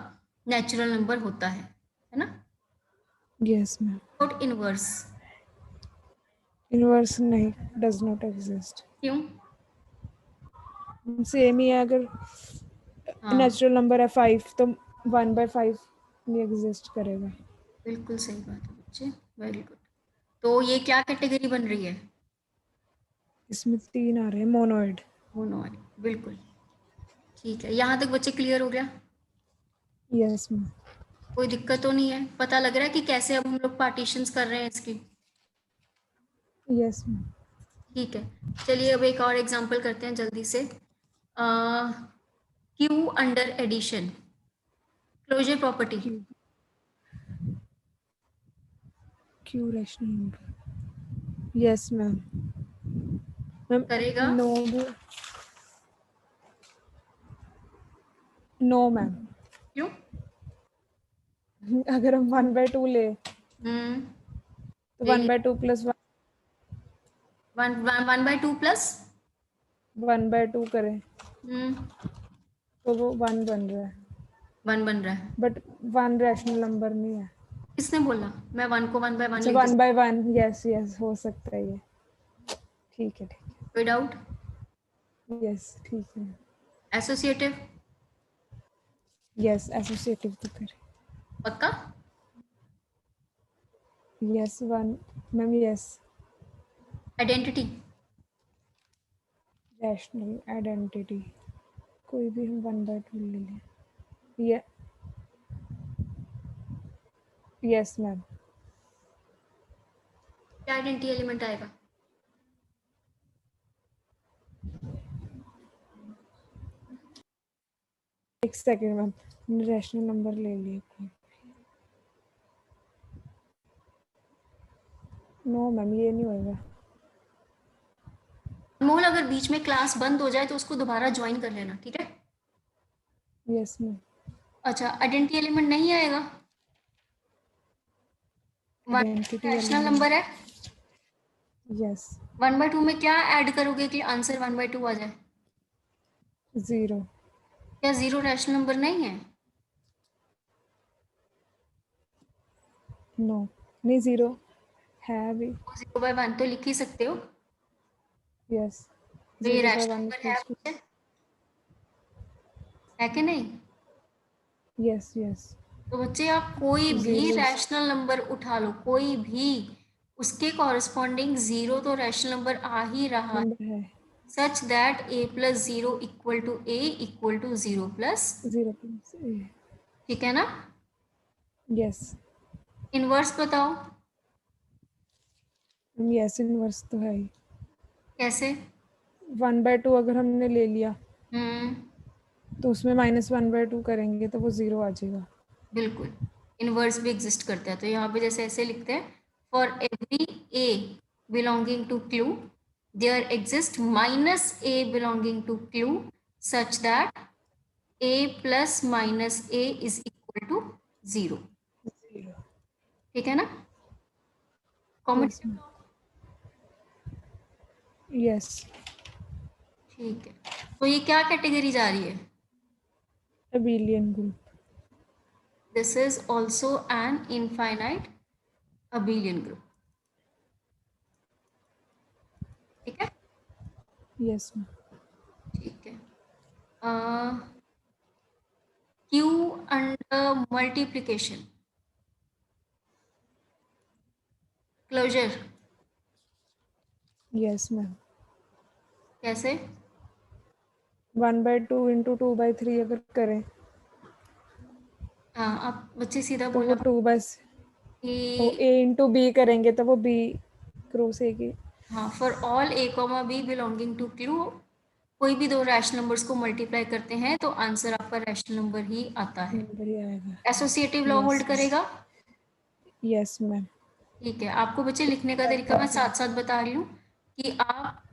नेचुरल नंबर होता है ना। Yes ma'am. Not inverse, inverse नहीं, डज नॉट एग्जिस्ट। क्यों? सेम ही है, अगर हाँ नेचुरल नंबर है 5 तो 1/5 नहीं एग्जिस्ट करेगा। बिल्कुल सही बात है बच्चे, वेरी गुड। तो ये क्या कैटेगरी बन रही है, इसमें 3 आ रहे हैं, मोनोइड। मोनोइड, बिल्कुल ठीक है। यहाँ तक बच्चे क्लियर हो गया, यस मैम। कोई दिक्कत तो नहीं है, पता लग रहा है कि कैसे अब हम लोग पार्टीशंस कर रहे हैं इसकी। Yes ma'am. ठीक है, चलिए अब एक और एग्जांपल करते हैं जल्दी से। Q under addition, closure property. Q. Q rational number yes ma'am. Ma'am करेगा, नो। No ma'am. क्यों? अगर हम 1/2 ले हम्म, तो ले 1/2 + 1 1 by 2 प्लस 1/2 करें तो वो 1 बन रहा है, 1 बन रहा है। बट 1 रैशनल नंबर नहीं है। किसने बोला? मैं 1 को 1 by 1 अच्छा, लिख 1/1, यस यस, हो सकता है ये। ठीक है, कोई डाउट? यस ठीक है। एसोसिएटिव यस, एसोसिएटिव तो करें। पक्का? Yes 1 ma'am, yes. Identity rational identity कोई भी हम 1/2 ले लें। ये यस मैम। क्या आइडेंटिटी एलिमेंट आएगा? एक सेकेंड मैम, रैशनल नंबर ले लिए कोई। नो मैम, ये नहीं होएगा। अनमोल, अगर बीच में क्लास बंद हो जाए तो उसको दोबारा ज्वाइन कर लेना, ठीक है? Yes ma'am. अच्छा, आइडेंटिटी एलिमेंट नहीं आएगा? आइडेंटिटी रैशनल एलिमेंट, नंबर है। यस। 1/2 में क्या ऐड करोगे कि आंसर 1/2 आ जाए? 0। क्या 0 रैशनल नंबर नहीं है? नो, नहीं 0 है अभी। 0/1 तो लिख ही सकते हो। यस, तो ये 0/1 रैशनल नंबर है इक्वल्स टू। बच्चे? है कि नहीं? Yes yes. तो बच्चे आप कोई भी 0 रैशनल नंबर उठा लो, कोई भी, उसके कॉरस्पॉन्डिंग 0 तो रैशनल नंबर आ ही रहा है, नंबर है। Such that a plus 0 equal to a equal to 0 plus. 0 plus A. ठीक है ना? यस इनवर्स बताओ यस, इनवर्स तो है ही। कैसे? 1/2 अगर हमने ले लिया हम्म, तो उसमें -1/2 करेंगे तो वो 0 आ जाएगा। बिल्कुल। इनवर्स भी एग्जिस्ट करता है, तो यहाँ पे जैसे ऐसे लिखते हैं, for every a belonging to Q there exist minus a belonging to Q such that a plus minus a is equal to 0। 0। ठीक है ना? कॉमेडी। Yes ma'am. यस। ठीक है, तो ये क्या कैटेगरी जा रही है? Abelian group. This is also an infinite abelian group. ठीक है? Yes ma'am. ठीक है। Q under multiplication closure yes ma'am. कैसे? 1/2 इंटू 2/3 अगर करें हाँ, आप बच्चे सीधा तो वो बोला 2 बाय, वो कि ए इंटू बी करेंगे तो वो बी क्रॉस ए की हाँ, for all a comma b belonging to Q कोई भी दो रैशनल नंबर्स को मल्टीप्लाई करते हैं तो आंसर आपका रैशनल नंबर ही आता है। नंबर ही आएगा। एसोसिएटिव लॉ यस होल्ड करेगा। Yes ma'am. ठीक है, आपको बच्चे लिखने का तरीका मैं साथ साथ बता रही हूँ कि आप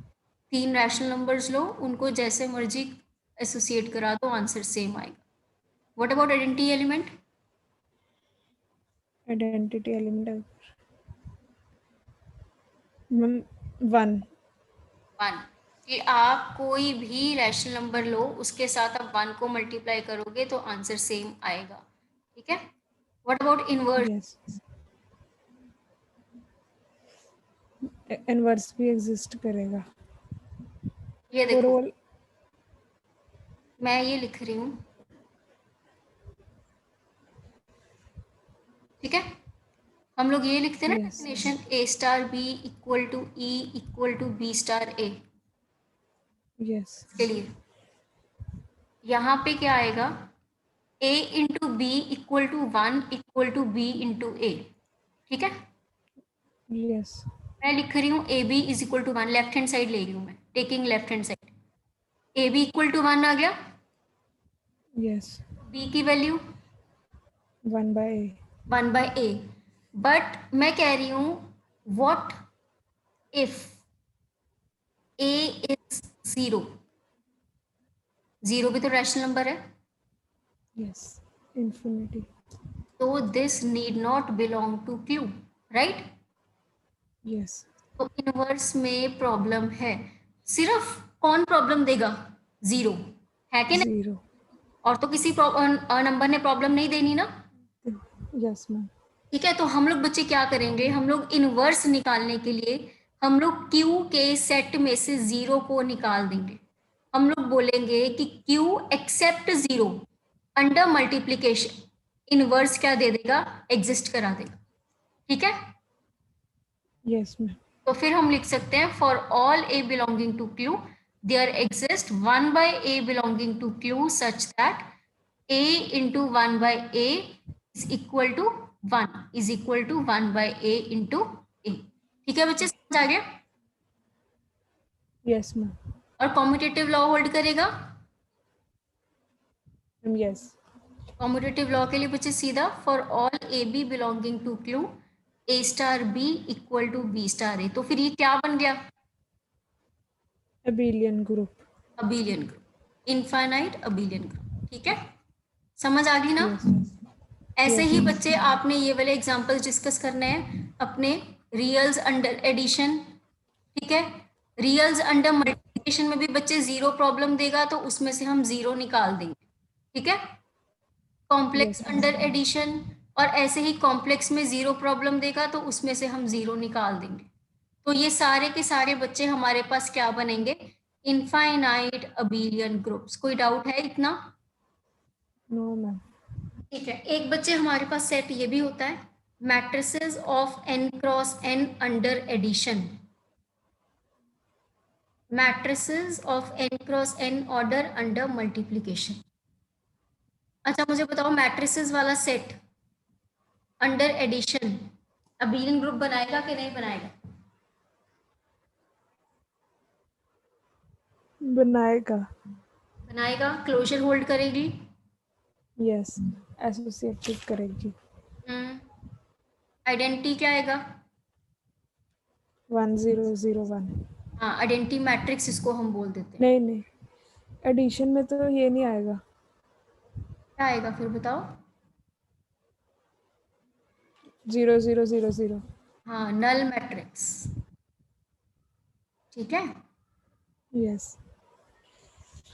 3 रैशनल नंबर्स लो, उनको जैसे मर्जी एसोसिएट करा दो, आंसर सेम आएगा। What about identity element? Identity element ma'am 1। 1। कि आप कोई भी रैशनल नंबर लो, उसके साथ आप 1 को मल्टीप्लाई करोगे तो आंसर सेम आएगा। ठीक है? What about inverse? Yes, inverse भी एग्जिस्ट करेगा ये फॉर देखो, ऑल। मैं ये लिख रही हूँ। ठीक है? हम लोग ये लिखते हैं ना yes definition, A star B equal to E equal to B star A. Yes इसके लिए यहाँ पे क्या आएगा? a into B equal to 1 equal to B into ए। ठीक है? यस मैं लिख रही हूँ A B is equal to 1, left hand side ले रही हूँ मैं, taking left hand side. A B equal to 1 आ गया, यस। बी की वैल्यू 1/a। 1/a। बट मैं कह रही हूँ व्हाट इफ a इज 0? 0 भी तो रैशनल नंबर है, यस, इन्फिनिटी। तो this need not belong to Q, right? Yes तो इनवर्स में प्रॉब्लम है, सिर्फ कौन प्रॉब्लम देगा? जीरो, है कि नहीं? 0. और तो किसी नंबर ने प्रॉब्लम नहीं देनी ना। Yes, ma'am. ठीक है, तो हम लोग बच्चे क्या करेंगे, हम लोग इनवर्स निकालने के लिए हम लोग क्यू के सेट में से जीरो को निकाल देंगे। हम लोग बोलेंगे कि Q except zero under multiplication inverse क्या दे देगा, एग्जिस्ट करा देगा। ठीक है, Yes, ma'am. तो फिर हम लिख सकते हैं for all A belonging to Q there exist one by a belonging to Q such that a into one by a is equal to one by a into ए। ठीक है बच्चे, समझ आ गया? Yes, ma'am. और कॉम्यूटेटिव लॉ होल्ड करेगा। Yes. Commutative law के लिए बच्चे सीधा for all a b belonging to Q a star B equal to B star a, तो फिर ये क्या बन गया? Abelian group. Abelian group, infinite abelian group. ठीक है, समझ आ गई ना? Yes. Yes. ऐसे Yes, ही yes. बच्चे आपने ये वाले एग्जाम्पल्स डिस्कस करने हैं अपने रियल्स अंडर एडिशन। ठीक है, रियल्स अंडर मल्टीप्लिकेशन में भी बच्चे जीरो प्रॉब्लम देगा तो उसमें से हम जीरो निकाल देंगे। ठीक है, complex Yes, under ma'am. Addition और ऐसे ही कॉम्प्लेक्स में जीरो प्रॉब्लम देगा तो उसमें से हम जीरो निकाल देंगे। तो ये सारे के सारे बच्चे हमारे पास क्या बनेंगे, इनफाइनाइट अबीलियन ग्रुप्स। कोई डाउट है इतना? No, ma'am. ठीक है, एक बच्चे हमारे पास सेट ये भी होता है matrices of n cross n under addition. Matrices of n cross n order under multiplication. अच्छा मुझे बताओ, मैट्रिसेस वाला set under addition abelian group बनाएगा कि नहीं बनाएगा? बनाएगा. बनाएगा, क्लोजर होल्ड करेगी। Yes. Associative करेगी. आइडेंटिटी क्या आएगा? 1 0 0 1. हाँ, आइडेंटिटी मैट्रिक्स इसको हम बोल देते हैं। नहीं नहीं, एडिशन में तो ये नहीं आएगा. क्या आएगा फिर बताओ? 0 0 0 0. हाँ, नल मैट्रिक्स। ठीक है, Yes.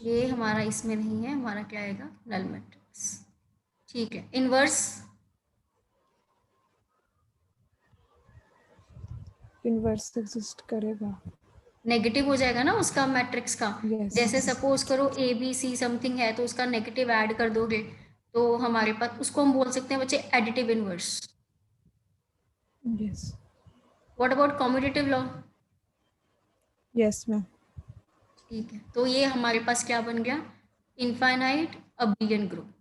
ये हमारा इसमें नहीं है, हमारा क्या आएगा, नल मैट्रिक्स। ठीक है, इनवर्स इनवर्स एग्जिस्ट करेगा. नेगेटिव हो जाएगा ना उसका मैट्रिक्स का। Yes. जैसे सपोज करो ए बी सी समथिंग है तो उसका नेगेटिव ऐड कर दोगे तो हमारे पास उसको हम बोल सकते हैं बच्चे additive inverse. Yes. What about commutative law? Yes, ma'am. ठीक है, तो ये हमारे पास क्या बन गया, infinite abelian group.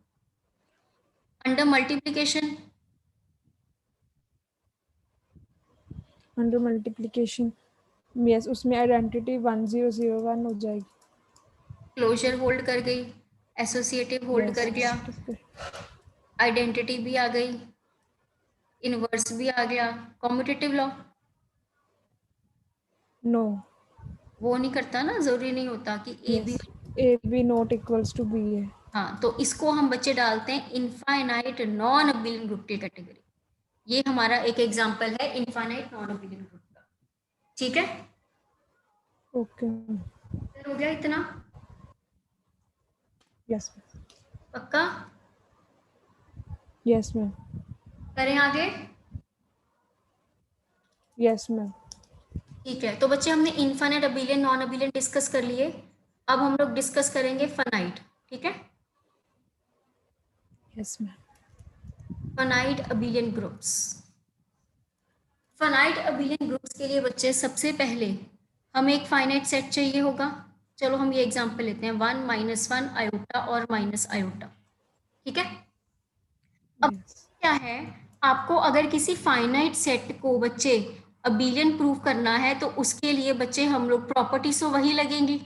Under multiplication under multiplication. Yes, उसमें आइडेंटिटी 1 0 0 1 हो जाएगी. क्लोजर होल्ड कर गई, एसोसिएटिव होल्ड कर गया, आइडेंटिटी भी आ गई, इनवर्स भी आ गया। Commutative law no. वो नहीं करता ना, जरूरी नहीं होता कि A B. Yes, A B not equals to B है. हाँ, तो इसको हम बच्चे डालते हैं इनफाइनाइट नॉन अबीलियन ग्रुप की कैटेगरी। ये हमारा एक एग्जांपल है इनफाइनाइट नॉन अबीलियन ग्रुप का। ठीक है, ओके. हो गया इतना? यस. पक्का? Yes ma'am. करें आगे? Yes ma'am. ठीक है, तो बच्चे हमने इनफाइनाइट अबीलियन नॉन अबीलियन डिस्कस कर लिए। अब हम लोग डिस्कस करेंगे फाइनाइट। ठीक है, yes ma'am. Finite abelian groups. Finite abelian groups के लिए बच्चे सबसे पहले हमें एक फाइनाइट सेट चाहिए होगा। चलो हम ये एग्जांपल लेते हैं, 1 -1 आयोटा और माइनस आयोटा। ठीक है, अब क्या है, आपको अगर किसी फाइनाइट सेट को बच्चे अबीलियन प्रूव करना है तो उसके लिए बच्चे हम लोग प्रॉपर्टीज तो वही लगेंगी,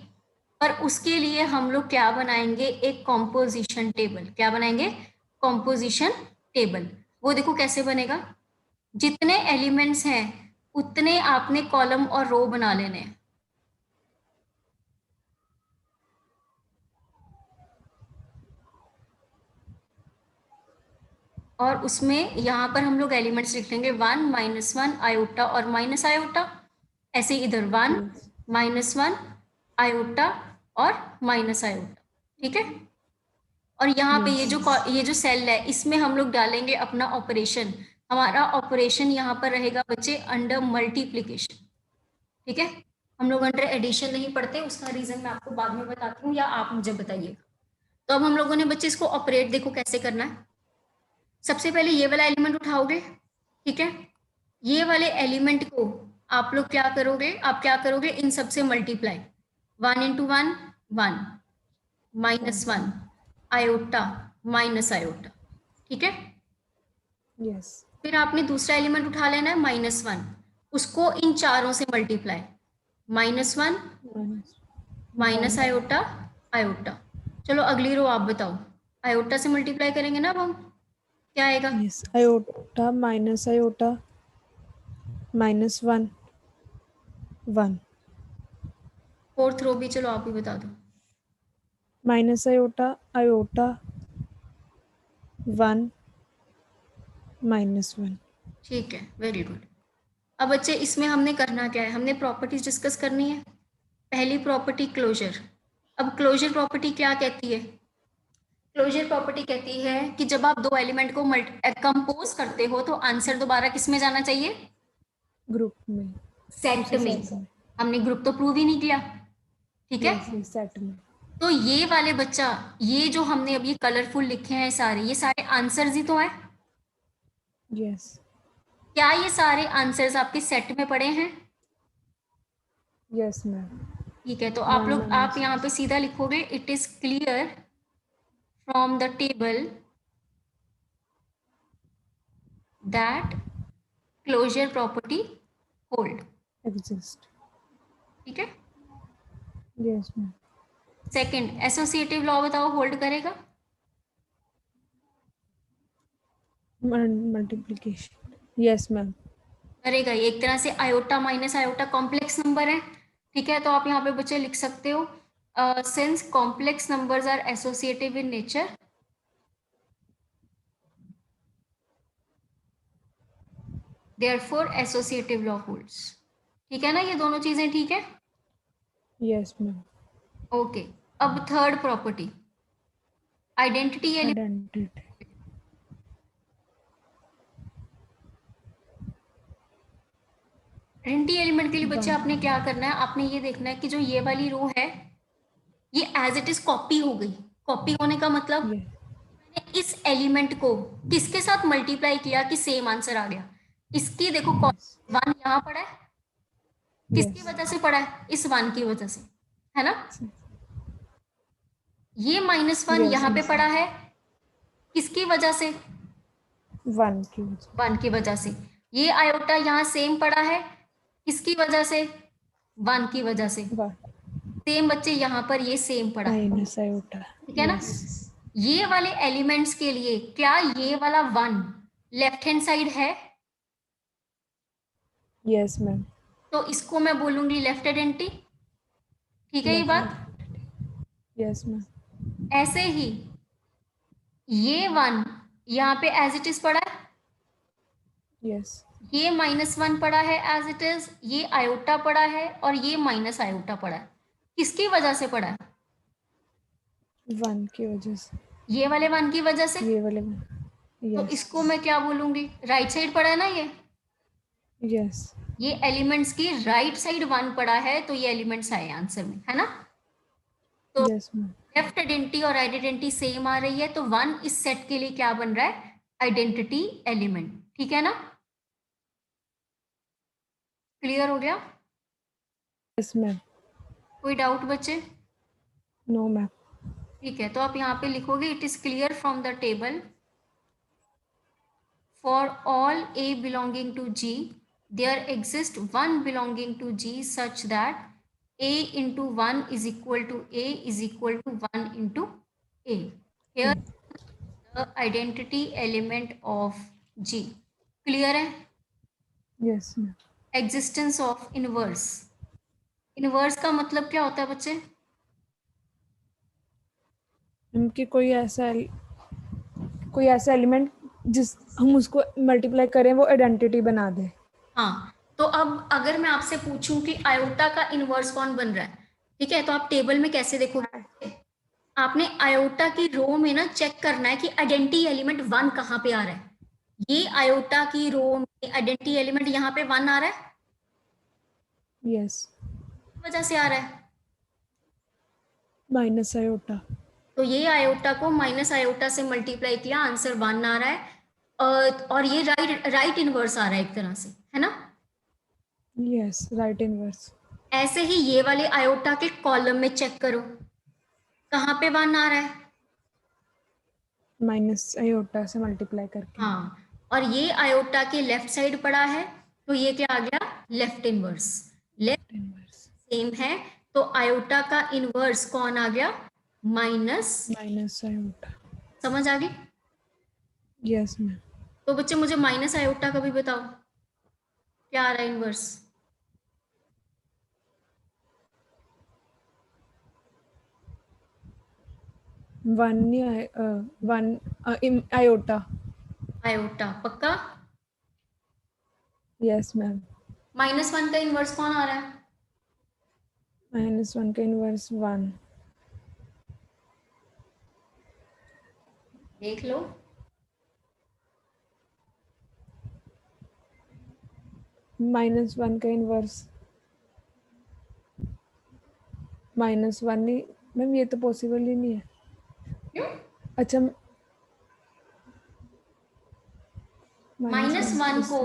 पर उसके लिए हम लोग क्या बनाएंगे, एक कॉम्पोजिशन टेबल। क्या बनाएंगे? Composition table. वो देखो कैसे बनेगा, जितने एलिमेंट्स हैं उतने आपने कॉलम और रो बना लेने हैं। और उसमें यहाँ पर हम लोग एलिमेंट्स लिख लेंगे 1 -1 आयोटा और माइनस आयोटा। ऐसे इधर 1 -1 आयोटा और माइनस आयोटा, ठीक है। और यहाँ पे ये जो सेल है इसमें हम लोग डालेंगे अपना ऑपरेशन। हमारा ऑपरेशन यहाँ पर रहेगा बच्चे अंडर मल्टीप्लीकेशन, ठीक है। हम लोग अंडर एडिशन नहीं पढ़ते, उसका रीजन मैं आपको बाद में बताती हूँ या आप मुझे बताइएगा। तो अब हम लोगों ने बच्चे इसको ऑपरेट देखो कैसे करना है। सबसे पहले ये वाला एलिमेंट उठाओगे, ठीक है। ये वाले एलिमेंट को आप लोग क्या करोगे, आप क्या करोगे, इन सबसे multiply, 1 into 1 1 -1 iota minus iota, ठीक है। यस। फिर आपने दूसरा एलिमेंट उठा लेना है -1, उसको इन चारों से मल्टीप्लाई, -1 माइनस आयोटा आयोटा। चलो अगली रो आप बताओ, आयोटा से मल्टीप्लाई करेंगे ना अब हम, क्या आएगा? Yes, iota minus iota -1 1 fourth row भी चलो आप ही बता दो। Minus iota iota 1 -1। ठीक है, वेरी गुड। अब बच्चे इसमें हमने करना क्या है, हमने प्रॉपर्टीज डिस्कस करनी है। पहली प्रॉपर्टी क्लोजर। अब क्लोजर प्रॉपर्टी क्या कहती है? क्लोजर प्रॉपर्टी कहती है कि जब आप दो एलिमेंट को कंपोज करते हो तो आंसर दोबारा किस में जाना चाहिए? ग्रुप में, सेट उसी में। सेट में। हमने ग्रुप तो प्रूव ही नहीं किया, ठीक है। यस, सेट में। तो ये वाले बच्चा, ये जो हमने अभी कलरफुल लिखे हैं सारे, ये सारे आंसर्स ही तो हैं। यस। क्या ये सारे आंसर्स आपके सेट में पड़े हैं? Yes ma'am. ठीक है, तो आप यहाँ पे सीधा लिखोगे, it is clear from the table that closure property hold, exist. ठीक है। Yes ma'am. Second, associative law बताओ, होल्ड करेगा? मल्टीप्लिकेशन। Yes ma'am. करेगा। ये एक तरह से iota minus iota complex number है, ठीक है। तो आप यहाँ पे बच्चे लिख सकते हो, since complex numbers are associative in nature, therefore associative law holds, ठीक है ना, ये दोनों चीजें ठीक है। Yes ma'am. ओके, अब third property, identity element. Identity. Identity element के लिए बच्चे आपने क्या करना है, आपने ये देखना है कि जो ये वाली रो है ये एज इट इज कॉपी हो गई। कॉपी होने का मतलब, मैंने इस एलिमेंट को किसके साथ मल्टीप्लाई किया कि सेम आंसर आ गया। इसकी देखो, 1 यहाँ पड़ा है, किसकी वजह से पड़ा है? इस 1 की वजह से, है ना। ये -1 यहाँ पे पड़ा है, किसकी वजह से? 1 की वजह। 1 की वजह से। ये आयोटा यहाँ सेम पड़ा है, किसकी वजह से? 1 की वजह से। सेम बच्चे यहाँ पर ये सेम पड़ा है, माइनस आयोटा, ठीक है ना। ये वाले एलिमेंट्स के लिए क्या ये वाला 1 लेफ्ट हैंड साइड है? Yes ma'am. तो इसको मैं बोलूंगी लेफ्ट आइडेंटिटी, ठीक है ये बात। Yes ma'am. ऐसे ही ये 1 यहाँ पे एज इट इज पड़ा है, यस। ये -1 पड़ा है एज इट इज, ये आयोटा पड़ा है और ये माइनस आयोटा पड़ा है, किसकी वजह से पड़ा है? 1 की वजह से। ये वाले 1 की वजह से। ये वाले। तो यस। इसको मैं क्या बोलूंगी, राइट साइड पड़ा है ना ये। यस। ये एलिमेंट्स की राइट साइड 1 पड़ा है, तो ये एलिमेंट्स आए आंसर में, है ना। तो यस मैम। लेफ्ट आइडेंटिटी और आइडेंटिटी सेम आ रही है, तो 1 इस सेट के लिए क्या बन रहा है? आइडेंटिटी एलिमेंट, ठीक है ना। क्लियर हो गया? Yes ma'am. कोई डाउट बच्चे? No ma'am. ठीक है, तो आप यहाँ पे लिखोगे, it is clear from the table for all A belonging to G there exists one belonging to G such that A into 1 is equal to A is equal to 1 into A. Here the identity element of G. Clear है? Yes ma'am. Existence of inverse. Inverse का मतलब क्या होता है बच्चे? उनकी कोई ऐसा एलिमेंट जिस हम उसको मल्टीप्लाई करें वो आइडेंटिटी बना दे। हाँ, तो अब अगर मैं आपसे पूछूं कि आयोटा का इनवर्स कौन बन रहा है, ठीक है, तो आप टेबल में कैसे देखोगे? आपने आयोटा की रो में ना चेक करना है कि आइडेंटिटी एलिमेंट 1 कहाँ पे आ रहा है। ये आयोटा की रो में आइडेंटिटी एलिमेंट यहाँ पे 1 आ रहा है, यस, वजह से आ रहा है। Minus iota. तो ये आयोटा को माइनस आयोटा से मल्टीप्लाई किया, आंसर 1 आ रहा है। और ये राइट इनवर्स आ रहा है एक तरह से, है ना। Yes, right inverse. ऐसे ही ये वाले आयोटा के कॉलम में चेक करो, कहाँ पे 1 आ रहा है। माइनस आयोटा से मल्टीप्लाई करके। हाँ, और ये आयोटा के लेफ्ट साइड पड़ा है, तो ये क्या आ गया, left inverse. Left inverse. Same है, तो आयोटा का इनवर्स कौन आ गया, माइनस। Minus iota. समझ आ गई। Yes ma'am. तो बच्चे मुझे माइनस आयोटा का भी बताओ, क्या आ रहा है इनवर्स। 1 नहीं आए, 1 आयोटा। आयोटा पक्का। Yes ma'am. -1 का इनवर्स कौन आ रहा है। -1 का इनवर्स 1। देख लो। -1 का इनवर्स -1 नहीं मैम, ये तो पॉसिबल ही नहीं है। क्यों। अच्छा, -1 को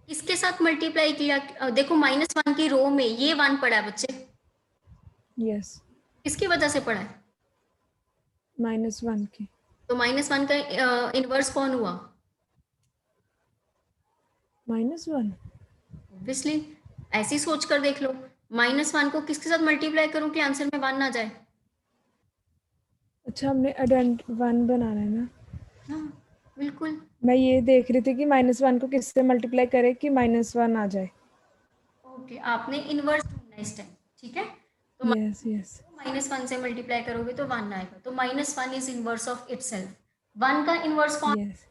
किसके साथ मल्टीप्लाई किया, देखो -1 की रो में ये 1 पड़ा है बच्चे, यस, किसकी वजह से पड़ा है। -1 की। तो -1 का इनवर्स कौन हुआ। -1। ऑब्वियसली, ऐसे ही सोच कर देख लो, -1 को किसके साथ मल्टीप्लाई करूं कि आंसर में 1 आ जाए। अच्छा, हमने अडेंट 1 बनाना है ना। हाँ बिल्कुल। मैं ये देख रही थी कि -1 को किससे मल्टीप्लाई करे कि -1 आ जाए। ओके, आपने इनवर्स ढूंढना है इस टाइम, ठीक है। तो यस यस। -1 से मल्टीप्लाई करोगे तो 1 आएगा, तो -1 इज इनवर्स ऑफ इटसेल्फ। 1 का इनवर्स कौन। यस,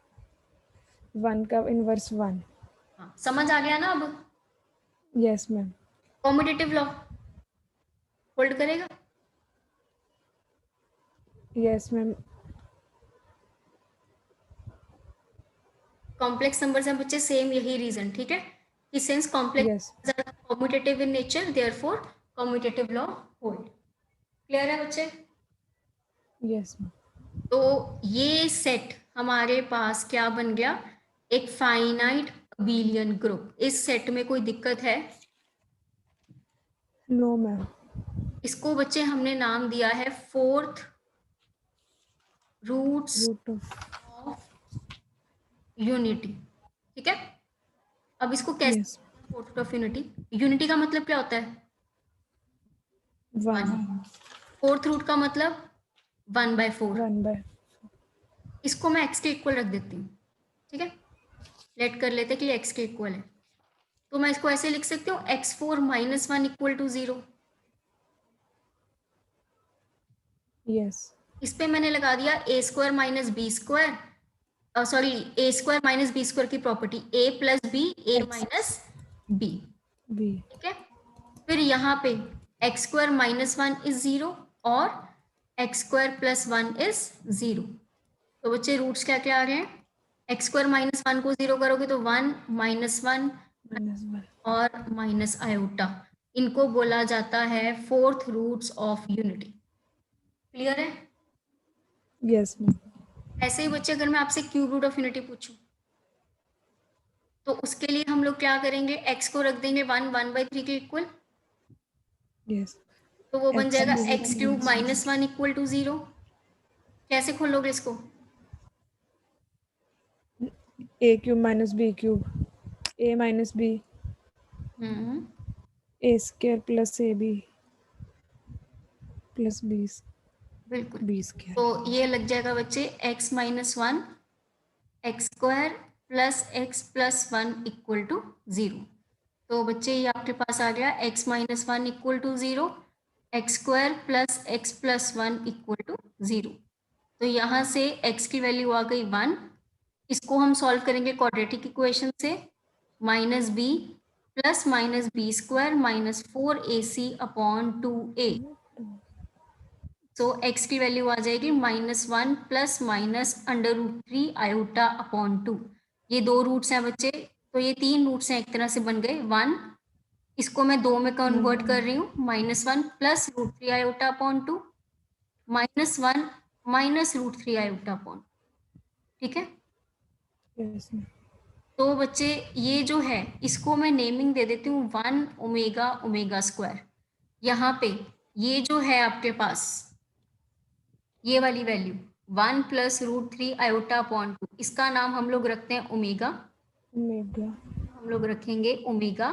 1 का इनवर्स 1। हाँ, समझ आ गया ना अब। Yes ma'am. Competitive law hold करेगा। Yes ma'am. कॉम्प्लेक्स नंबर से बच्चे सेम यही रीजन, ठीक है, कि since yes. Complex commutative in nature therefore commutative law hold. Clear है बच्चे। Yes ma'am. तो ये सेट हमारे पास क्या बन गया, एक फाइनाइट अबेलियन ग्रुप। इस सेट में कोई दिक्कत है। No ma'am. इसको बच्चे हमने नाम दिया है fourth roots root of. Of unity, ठीक है। अब इसको कैसे, yes. Fourth root of unity, unity का मतलब क्या होता है, 1। 1। फोर्थ रूट का मतलब 1/4। 1/। इसको मैं x के इक्वल रख देती हूँ, ठीक है। लेट कर लेते कि x के इक्वल है, तो मैं इसको ऐसे लिख सकती हूँ x4 - 1 = 0। यस। इस पे मैंने लगा दिया a² - b², sorry a² - b² की property a + b a X - b, B. ठीक है। फिर यहाँ पे x² - 1 = 0 और x² + 1 = 0। तो बच्चे रूट्स क्या क्या आ रहे हैं, x² - 1 को 0 करोगे तो 1 -1 -1। और माइनस आयोटा। इनको बोला जाता है fourth roots of unity. Clear है। Yes ma'am. ऐसे ही बच्चे अगर मैं आपसे क्यूब रूट ऑफ यूनिटी पूछूं, तो उसके लिए हम लोग क्या करेंगे, x को रख देंगे 1/3 के इक्वल, यस। तो वो बन एक्स जाएगा क्यूब x³ - 1 = 0। कैसे खोलोगे इसको, a³ - b³ a - b hmm a² + ab + b बिल्कुल। b²। तो ये लग जाएगा बच्चे x - 1 x² + x + 1 = 0। तो बच्चे ये आपके पास आ गया x - 1 = 0, x² + x + 1 = 0। तो यहाँ से x की वैल्यू आ गई 1। इसको हम सॉल्व करेंगे क्वाड्रेटिक इक्वेशन से, minus B plus minus B square minus 4ac upon 2a। So x की वैल्यू आ जाएगी -1 प्लस माइनस √3 आयोटा अपॉन 2। ये दो रूट्स हैं बच्चे, तो ये 3 रूट्स हैं, एक तरह से बन गए 1। इसको मैं 2 में कन्वर्ट कर रही हूँ, -1 plus √3 iota upon 2 -1 minus √3 iota upon. ठीक है, यस मैम। तो बच्चे ये जो है इसको मैं नेमिंग दे देती हूँ 1 ओमेगा ओमेगा स्क्वायर। यहाँ पे ये जो है आपके पास ये वाली वैल्यू 1 प्लस √3 आयोटा अपॉन 2, इसका नाम हम लोग रखते हैं ओमेगा। ओमेगा हम लोग रखेंगे ओमेगा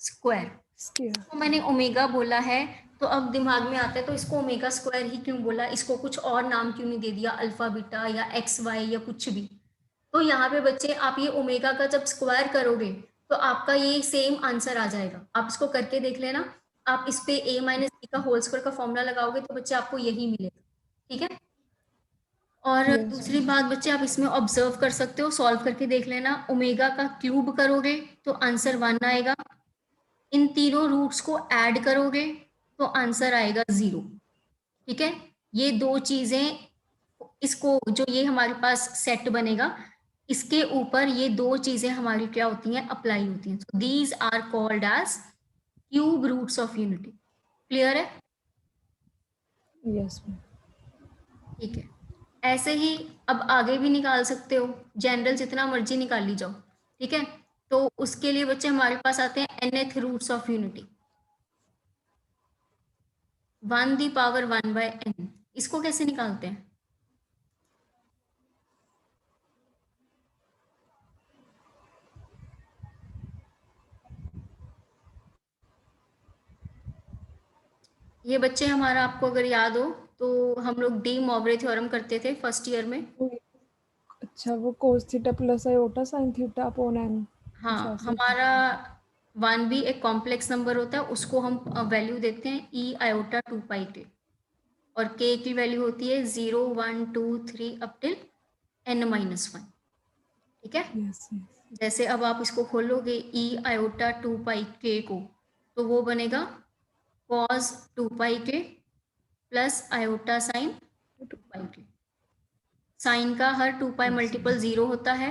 स्क्वायर। स्क्वायर। तो मैंने ओमेगा बोला है, तो अब दिमाग में आता है तो इसको ओमेगा स्क्वायर ही क्यों बोला, इसको कुछ और नाम क्यों नहीं दे दिया, अल्फा बीटा या एक्स वाई या कुछ भी। तो यहाँ पे बच्चे आप ये ओमेगा का जब स्क्वायर करोगे तो आपका ये सेम आंसर आ जाएगा। आप इसको करके देख लेना, आप इस पे a माइनस बी का होल स्क्वायर का फॉर्मूला लगाओगे तो बच्चे आपको यही मिलेगा। ठीक है, और यस दूसरी बात बच्चे आप इसमें ऑब्जर्व कर सकते हो, सॉल्व करके देख लेना, ओमेगा का क्यूब करोगे तो आंसर 1 आएगा, इन तीनों रूट्स को ऐड करोगे तो आंसर आएगा 0। ठीक है, ये दो चीजें, इसको जो ये हमारे पास सेट बनेगा इसके ऊपर ये दो चीजें हमारी क्या होती हैं, अप्लाई होती हैं। So these are called as cube roots of unity. Clear है? Yes ma'am. ठीक है, ऐसे ही अब आगे भी निकाल सकते हो, जनरल जितना मर्जी निकाल ली जाओ। ठीक है, तो उसके लिए बच्चे हमारे पास आते हैं nth roots of unity, 1 the power 1/n। इसको कैसे निकालते हैं? ये बच्चे हमारा आपको अगर याद हो तो हम लोग डी मॉवरे थ्योरम करते थे फर्स्ट ईयर में। अच्छा, वो cos theta plus iota sine theta upon n। हाँ, हमारा 1 भी एक कॉम्प्लेक्स नंबर होता है, उसको हम वैल्यू देते हैं ई आयोटा 2 पाई के, और k की वैल्यू होती है 0 1 2 3 अप टिल n-1। ठीक है, यस यस। जैसे अब आप इसको खोलोगे ई आयोटा 2 पाई के को, तो वो बनेगा cos 2 पाई के प्लस आयोटा साइन 2 पाई के। साइन का हर 2 पाई मल्टीपल 0 होता है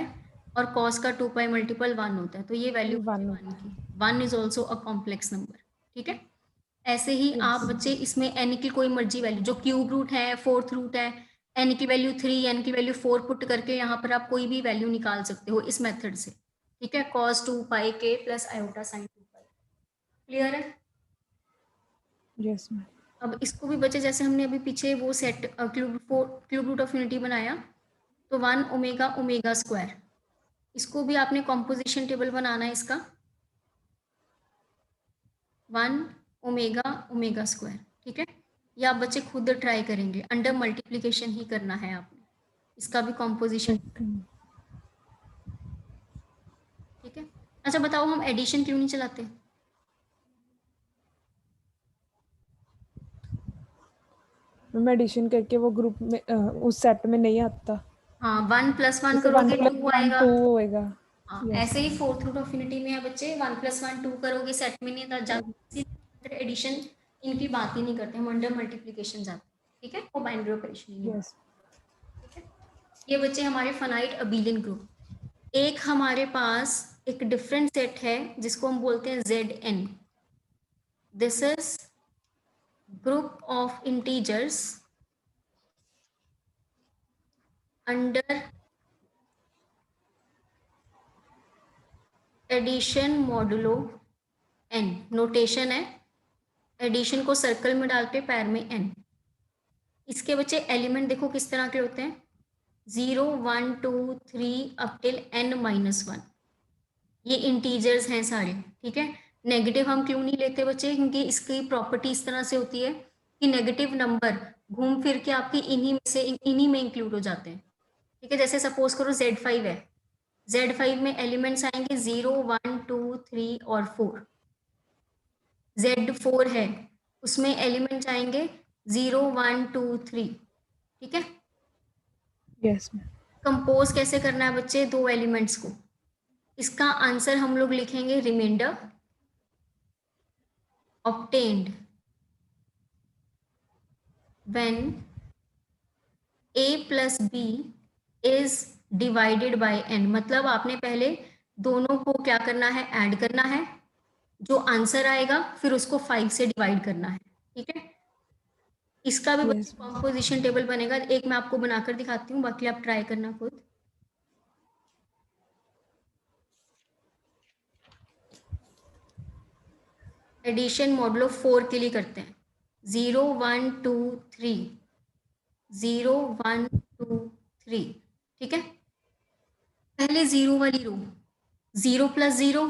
और कॉस का 2 पाई मल्टीपल 1 होता है, तो ये वैल्यू 1 1 होता की 1 is also a complex number. ठीक है, ऐसे ही है। आप यस बच्चे इसमें n की कोई मर्जी वैल्यू, जो क्यूब रूट है, फोर्थ रूट है, n की वैल्यू 3 n की वैल्यू 4 पुट करके यहाँ पर आप कोई भी वैल्यू निकाल सकते हो इस मेथड से। ठीक है, cos 2 पाई के plus iota sine 2 pi. Clear है? Yes ma'am. अब इसको भी बचे, जैसे हमने अभी पीछे वो set cube root of unity बनाया, तो 1 ओमेगा ओमेगा स्क्वायर, इसको भी आपने कॉम्पोजिशन टेबल बनाना है इसका, 1 ओमेगा ओमेगा स्क्वायर। ठीक है, ये आप बच्चे खुद ट्राई करेंगे, अंडर मल्टीप्लीकेशन ही करना है आपने, इसका भी कॉम्पोजिशन। ठीक है, अच्छा बताओ हम एडिशन क्यों नहीं चलाते? मैम एडिशन करके वो ग्रुप में उस सेट में नहीं आता। हाँ, 1 + 1 जैसे 1 करोगे + 2 1 आएगा। 2 होएगा। हाँ, यस ऐसे ही फोर्थ रूट ऑफ यूनिटी में है बच्चे, 1 + 1 2 करोगे, सेट में नहीं जाते, एडिशन इनकी बात ही नहीं करते, हम अंडर मल्टीप्लीकेशन जाते हैं। ठीक है, वो बाइनरी ऑपरेशन ही नहीं। यस। ठीक है, ये बच्चे हमारे फाइनाइट अबेलियन ग्रुप। एक हमारे पास एक डिफरेंट सेट है जिसको हम बोलते हैं Zn। This is group of integers under addition modulo n। Notation है, एडिशन को सर्कल में डाल के पैर में n। इसके बच्चे एलिमेंट देखो किस तरह के होते हैं, 0 1 2 3 अप टिल n-1। ये इंटीजर्स हैं सारे। ठीक है, नेगेटिव हम क्यों नहीं लेते बच्चे, क्योंकि इसकी प्रॉपर्टी इस तरह से होती है कि नेगेटिव नंबर घूम फिर के आपके इन्हीं में इंक्लूड हो जाते हैं। ठीक है, जैसे सपोज करो Z5 है, Z5 में एलिमेंट्स आएंगे 0 1 2 3 और 4। Z4 है, उसमें एलिमेंट्स आएंगे 0 1 2 3। ठीक है, यस मैम। कंपोज कैसे करना है बच्चे दो एलिमेंट्स को, इसका आंसर हम लोग लिखेंगे remainder obtained when a plus B is divided by n। मतलब आपने पहले दोनों को क्या करना है, ऐड करना है, जो आंसर आएगा फिर उसको 5 से डिवाइड करना है। ठीक है, इसका भी बच्चे यस मैम। कॉम्पोजिशन टेबल बनेगा, एक मैं आपको बनाकर दिखाती हूँ, बाकी आप ट्राई करना खुद। एडिशन मॉडुलो 4 के लिए करते हैं, 0 1 2 3, 0 1 2 3। ठीक है, पहले जीरो वाली रो, 0 प्लस 0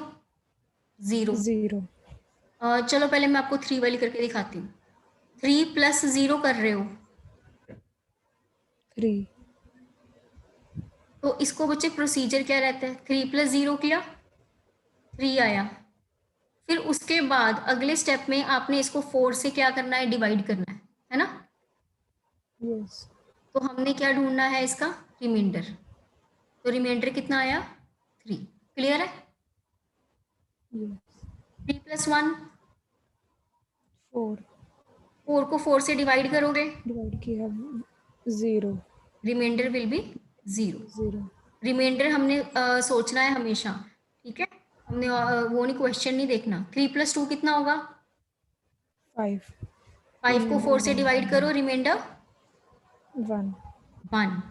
0। 0 चलो पहले मैं आपको 3 वाली करके दिखाती हूँ। 3 प्लस 0 कर रहे हो, 3 तो इसको बच्चे प्रोसीजर क्या रहता है, 3 प्लस 0 किया, 3 आया। फिर उसके बाद अगले स्टेप में आपने इसको 4 से क्या करना है, डिवाइड करना है ना। यस तो हमने क्या ढूंढना है, इसका रिमाइंडर। तो रिमाइंडर कितना आया, 3। क्लियर है। यस 3 प्लस 1, 4 4 को 4 से डिवाइड करोगे, डिवाइड किया 0 रिमाइंडर विल बी 0। 0 रिमाइंडर हमने सोचना है हमेशा। ठीक है, हमने वो नहीं, क्वेश्चन नहीं देखना। 3 प्लस 2 कितना होगा, 5 5 को 4 रिमाइंडर से 1 डिवाइड करो, रिमाइंडर 1 1।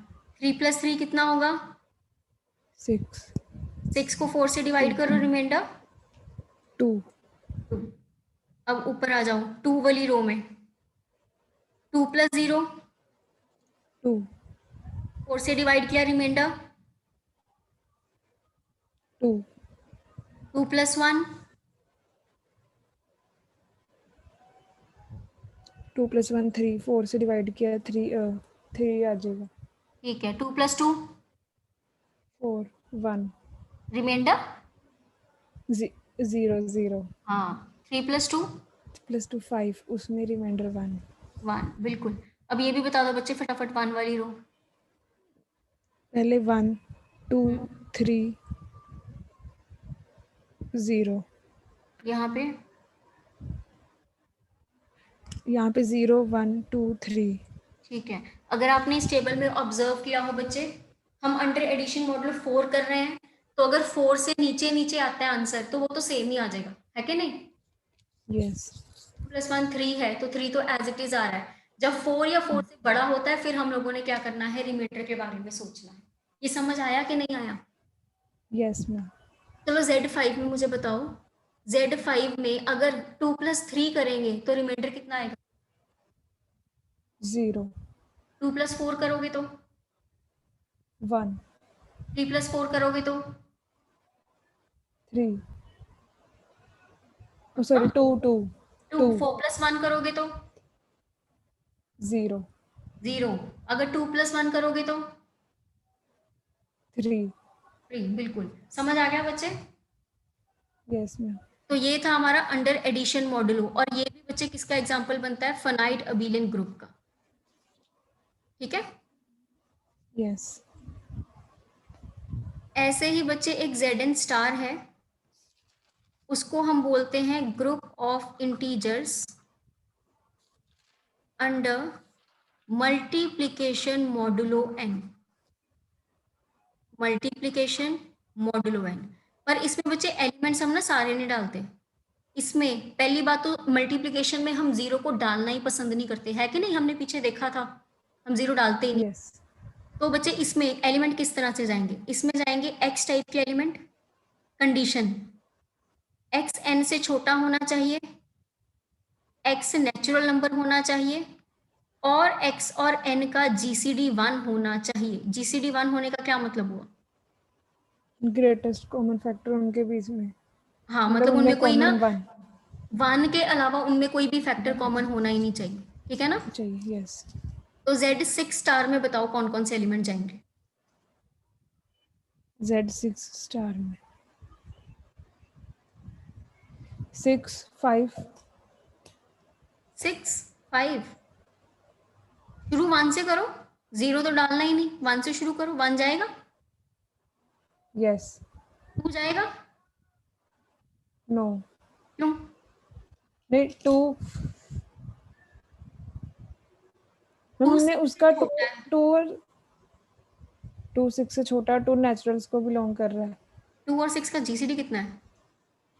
3 प्लस 3 कितना होगा, 6 6 को 4 से 2 डिवाइड करो, रिमाइंडर 2 2। अब ऊपर आ जाओ 2 वाली रो में, 2 प्लस 0, 2 4 से डिवाइड किया, रिमाइंडर 2 2 प्लस 1, 2 प्लस 1 3 4 से डिवाइड किया 3 आ जाएगा। ठीक है, 2 प्लस 2, 4 1 रिमाइंडर 0 0 हाँ, 3 प्लस 2 प्लस 2 5 उसमें रिमाइंडर 1 1। बिल्कुल। अब ये भी बता दो बच्चे फटाफट 1 वाली रो। पहले 1 2 3 0 यहाँ पे यहाँ पे 0 1 2 3 ठीक है, अगर आपने इस टेबल में ऑब्जर्व किया हो बच्चे, हम अंडर एडिशन मॉडल 4 कर रहे हैं, तो अगर 4 से नीचे नीचे आता है आंसर तो वो तो सेम ही आ जाएगा, है कि नहीं। यस 2 + 1 3 है, तो 3 तो एज इट इज आ रहा है। जब 4 या 4 से बड़ा होता है फिर हम लोगों ने क्या करना है, रिमाइंडर के बारे में सोचना है। ये समझ आया कि नहीं आया। यस मैम चलो Z5 में मुझे बताओ, Z5 में अगर 2 + 3 करेंगे तो रिमाइंडर कितना आएगा। 0 2 + 4 करोगे तो, 1 3 + 4 करोगे तो, 3 सॉरी 2 2 2। 2 4 + 1 करोगे तो 0 0। अगर 2 + 1 करोगे तो 3 3। बिल्कुल समझ आ गया बच्चे। यस मैम तो ये था हमारा अंडर एडिशन मॉडुलो, और ये भी बच्चे किसका एग्जाम्पल बनता है, फनाइट अबेलियन ग्रुप का। ठीक है, यस ऐसे ही बच्चे एक Zn स्टार है, उसको हम बोलते हैं group of integers under multiplication modulo n। Multiplication modulo n, पर इसमें बच्चे एलिमेंट्स हम ना सारे नहीं डालते। इसमें पहली बात तो मल्टीप्लीकेशन में हम जीरो को डालना ही पसंद नहीं करते, है कि नहीं, हमने पीछे देखा था, हम जीरो डालते ही नहीं। यस तो बच्चे इसमें एलिमेंट किस तरह से जाएंगे, इसमें जाएंगे एक्स टाइप के एलिमेंट, कंडीशन एक्स एन से छोटा होना चाहिए, एक्स नेचुरल नंबर होना चाहिए, और एक्स और एन का जीसीडी 1 होना चाहिए। जीसीडी 1 होने का क्या मतलब हुआ, ग्रेटेस्ट कॉमन फैक्टर उनके बीच में, हाँ मतलब मतलब उनमें उनमें कोई ना, कॉमन 1 1 के अलावा उनमें कोई भी फैक्टर कॉमन होना ही नहीं चाहिए। ठीक है ना। चाहिए। यस तो Z6 स्टार में बताओ कौन कौन से एलिमेंट जाएंगे। Z6 स्टार में 6 5 6 5, शुरू 1 से करो, 0 तो डालना ही नहीं, 1 से शुरू करो, 1 जाएगा। यस 2 जाएगा? नो क्यों? नहीं, 2 2 हमने 6 से उसका टू छोटा है। टू और 2 6 से छोटा, 2 नेचुरल्स को बिलोंग कर रहा है। 2 और 6 का जीसीडी कितना है?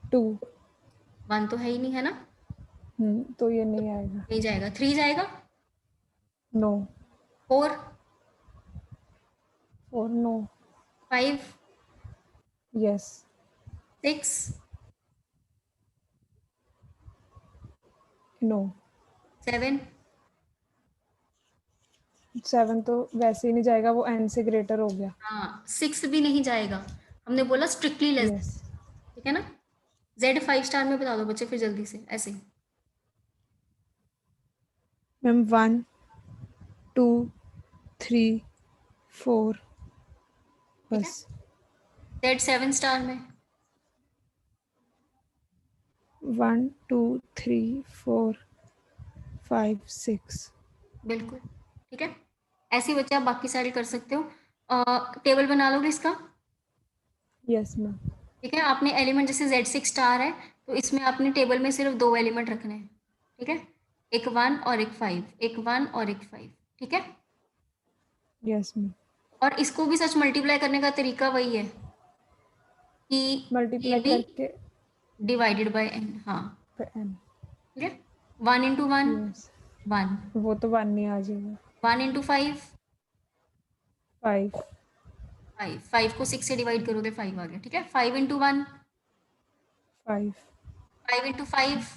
2 1 तो है ही नहीं, है ना? तो ये नहीं आएगा। नहीं जाएगा। 3 जाएगा? नो 4? 4 नो 5? यस 6? नो 7? 7 तो वैसे ही नहीं जाएगा, वो n से ग्रेटर हो गया। हाँ, 6 भी नहीं जाएगा। हमने बोला स्ट्रिक्टली लेस। यस ठीक है ना? जेड 5 स्टार में बता दो बच्चे फिर जल्दी से, ऐसे ही। मैम 1 2 3 4 ठीक है? बस। जेड 7 स्टार में? 1 2 3 4 5 6 बिल्कुल। ठीक है? ऐसे ही बच्चे आप बाकी सारे कर सकते हो। टेबल बना लोगे इसका? Yes ma'am. ठीक है? आपने एलिमेंट जैसे जेड 6 स्टार है, तो इसमें आपने टेबल में सिर्फ 2 एलिमेंट रखने हैं। ठीक है? एक 1 और एक 5, एक 1 और एक 5। ठीक है? Yes ma'am. और इसको भी सच मल्टीप्लाई करने का तरीका वही है कि ए मल्टीप्लाई बी करके डिवाइडेड बाय एन। हाँ, n। ठीक है? 1 इंटू 1, यस 1। वो तो 1 नहीं आ जाएगा। 1 इंटू 5, 5 5। 5 को 6 से डिवाइड करोगे 5 आ गया। ठीक है? 5 इंटू 1, 5 5 इंटू 5,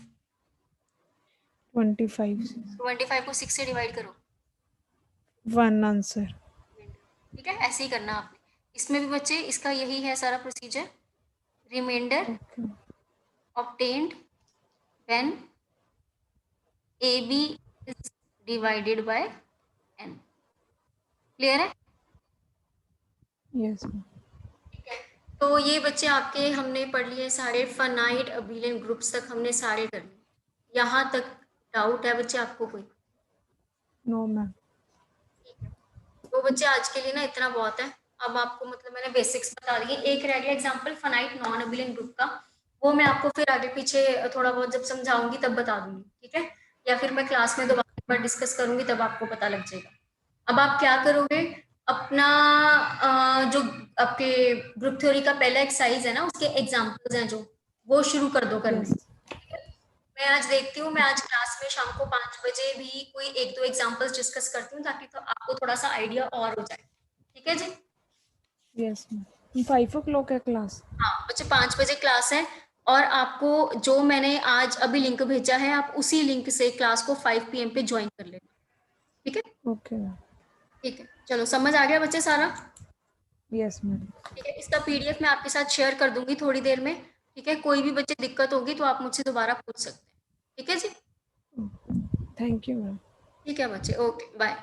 25 25 को 6 से डिवाइड करो। 1 आंसर। ठीक है? ऐसे ही करना आपने। इसमें भी बच्चे इसका यही है सारा procedure. Reminder okay obtained when AB is divided by n। Clear है? Yes ma'am. तो ये बच्चे आपके हमने पढ़ लिए सारे फाइनाइट अबेलियन ग्रुप्स तक हमने सारे कर लिए। यहाँ तक डाउट है बच्चे आपको कोई? No ma'am. ठीक है, तो बच्चे आज के लिए ना इतना बहुत है। अब आपको मतलब मैंने बेसिक्स बता दी। एक रह गया example finite non abelian group का, वो मैं आपको फिर आगे पीछे थोड़ा बहुत जब समझाऊंगी तब बता दूंगी। ठीक है? या फिर मैं क्लास में दोबारा एक बार डिस्कस करूंगी तब आपको पता लग जाएगा। अब आप क्या करोगे, अपना जो आपके ग्रुप थ्योरी का पहला एक्सरसाइज है ना, उसके एग्जाम्पल्स हैं जो, वो शुरू कर दो करने। यस ठीक है? मैं आज देखती हूँ, मैं आज क्लास में शाम को 5 बजे भी कोई 1-2 एग्जाम्पल्स डिस्कस करती हूँ ताकि तो आपको थोड़ा सा आइडिया और हो जाए। ठीक है जी? Yes ma'am. 5 o'clock है क्लास। हाँ बच्चे, 5 बजे क्लास है। और आपको जो मैंने आज अभी लिंक भेजा है, आप उसी लिंक से क्लास को 5 PM पे ज्वाइन कर लेना। ठीक है? Okay ma'am. ठीक है, चलो समझ आ गया बच्चे सारा? Yes ma'am. ठीक है, इसका PDF मैं आपके साथ शेयर कर दूंगी थोड़ी देर में। ठीक है? कोई भी बच्चे दिक्कत होगी तो आप मुझसे दोबारा पूछ सकते हैं। ठीक है जी? Thank you ma'am. ठीक है बच्चे, ओके बाय।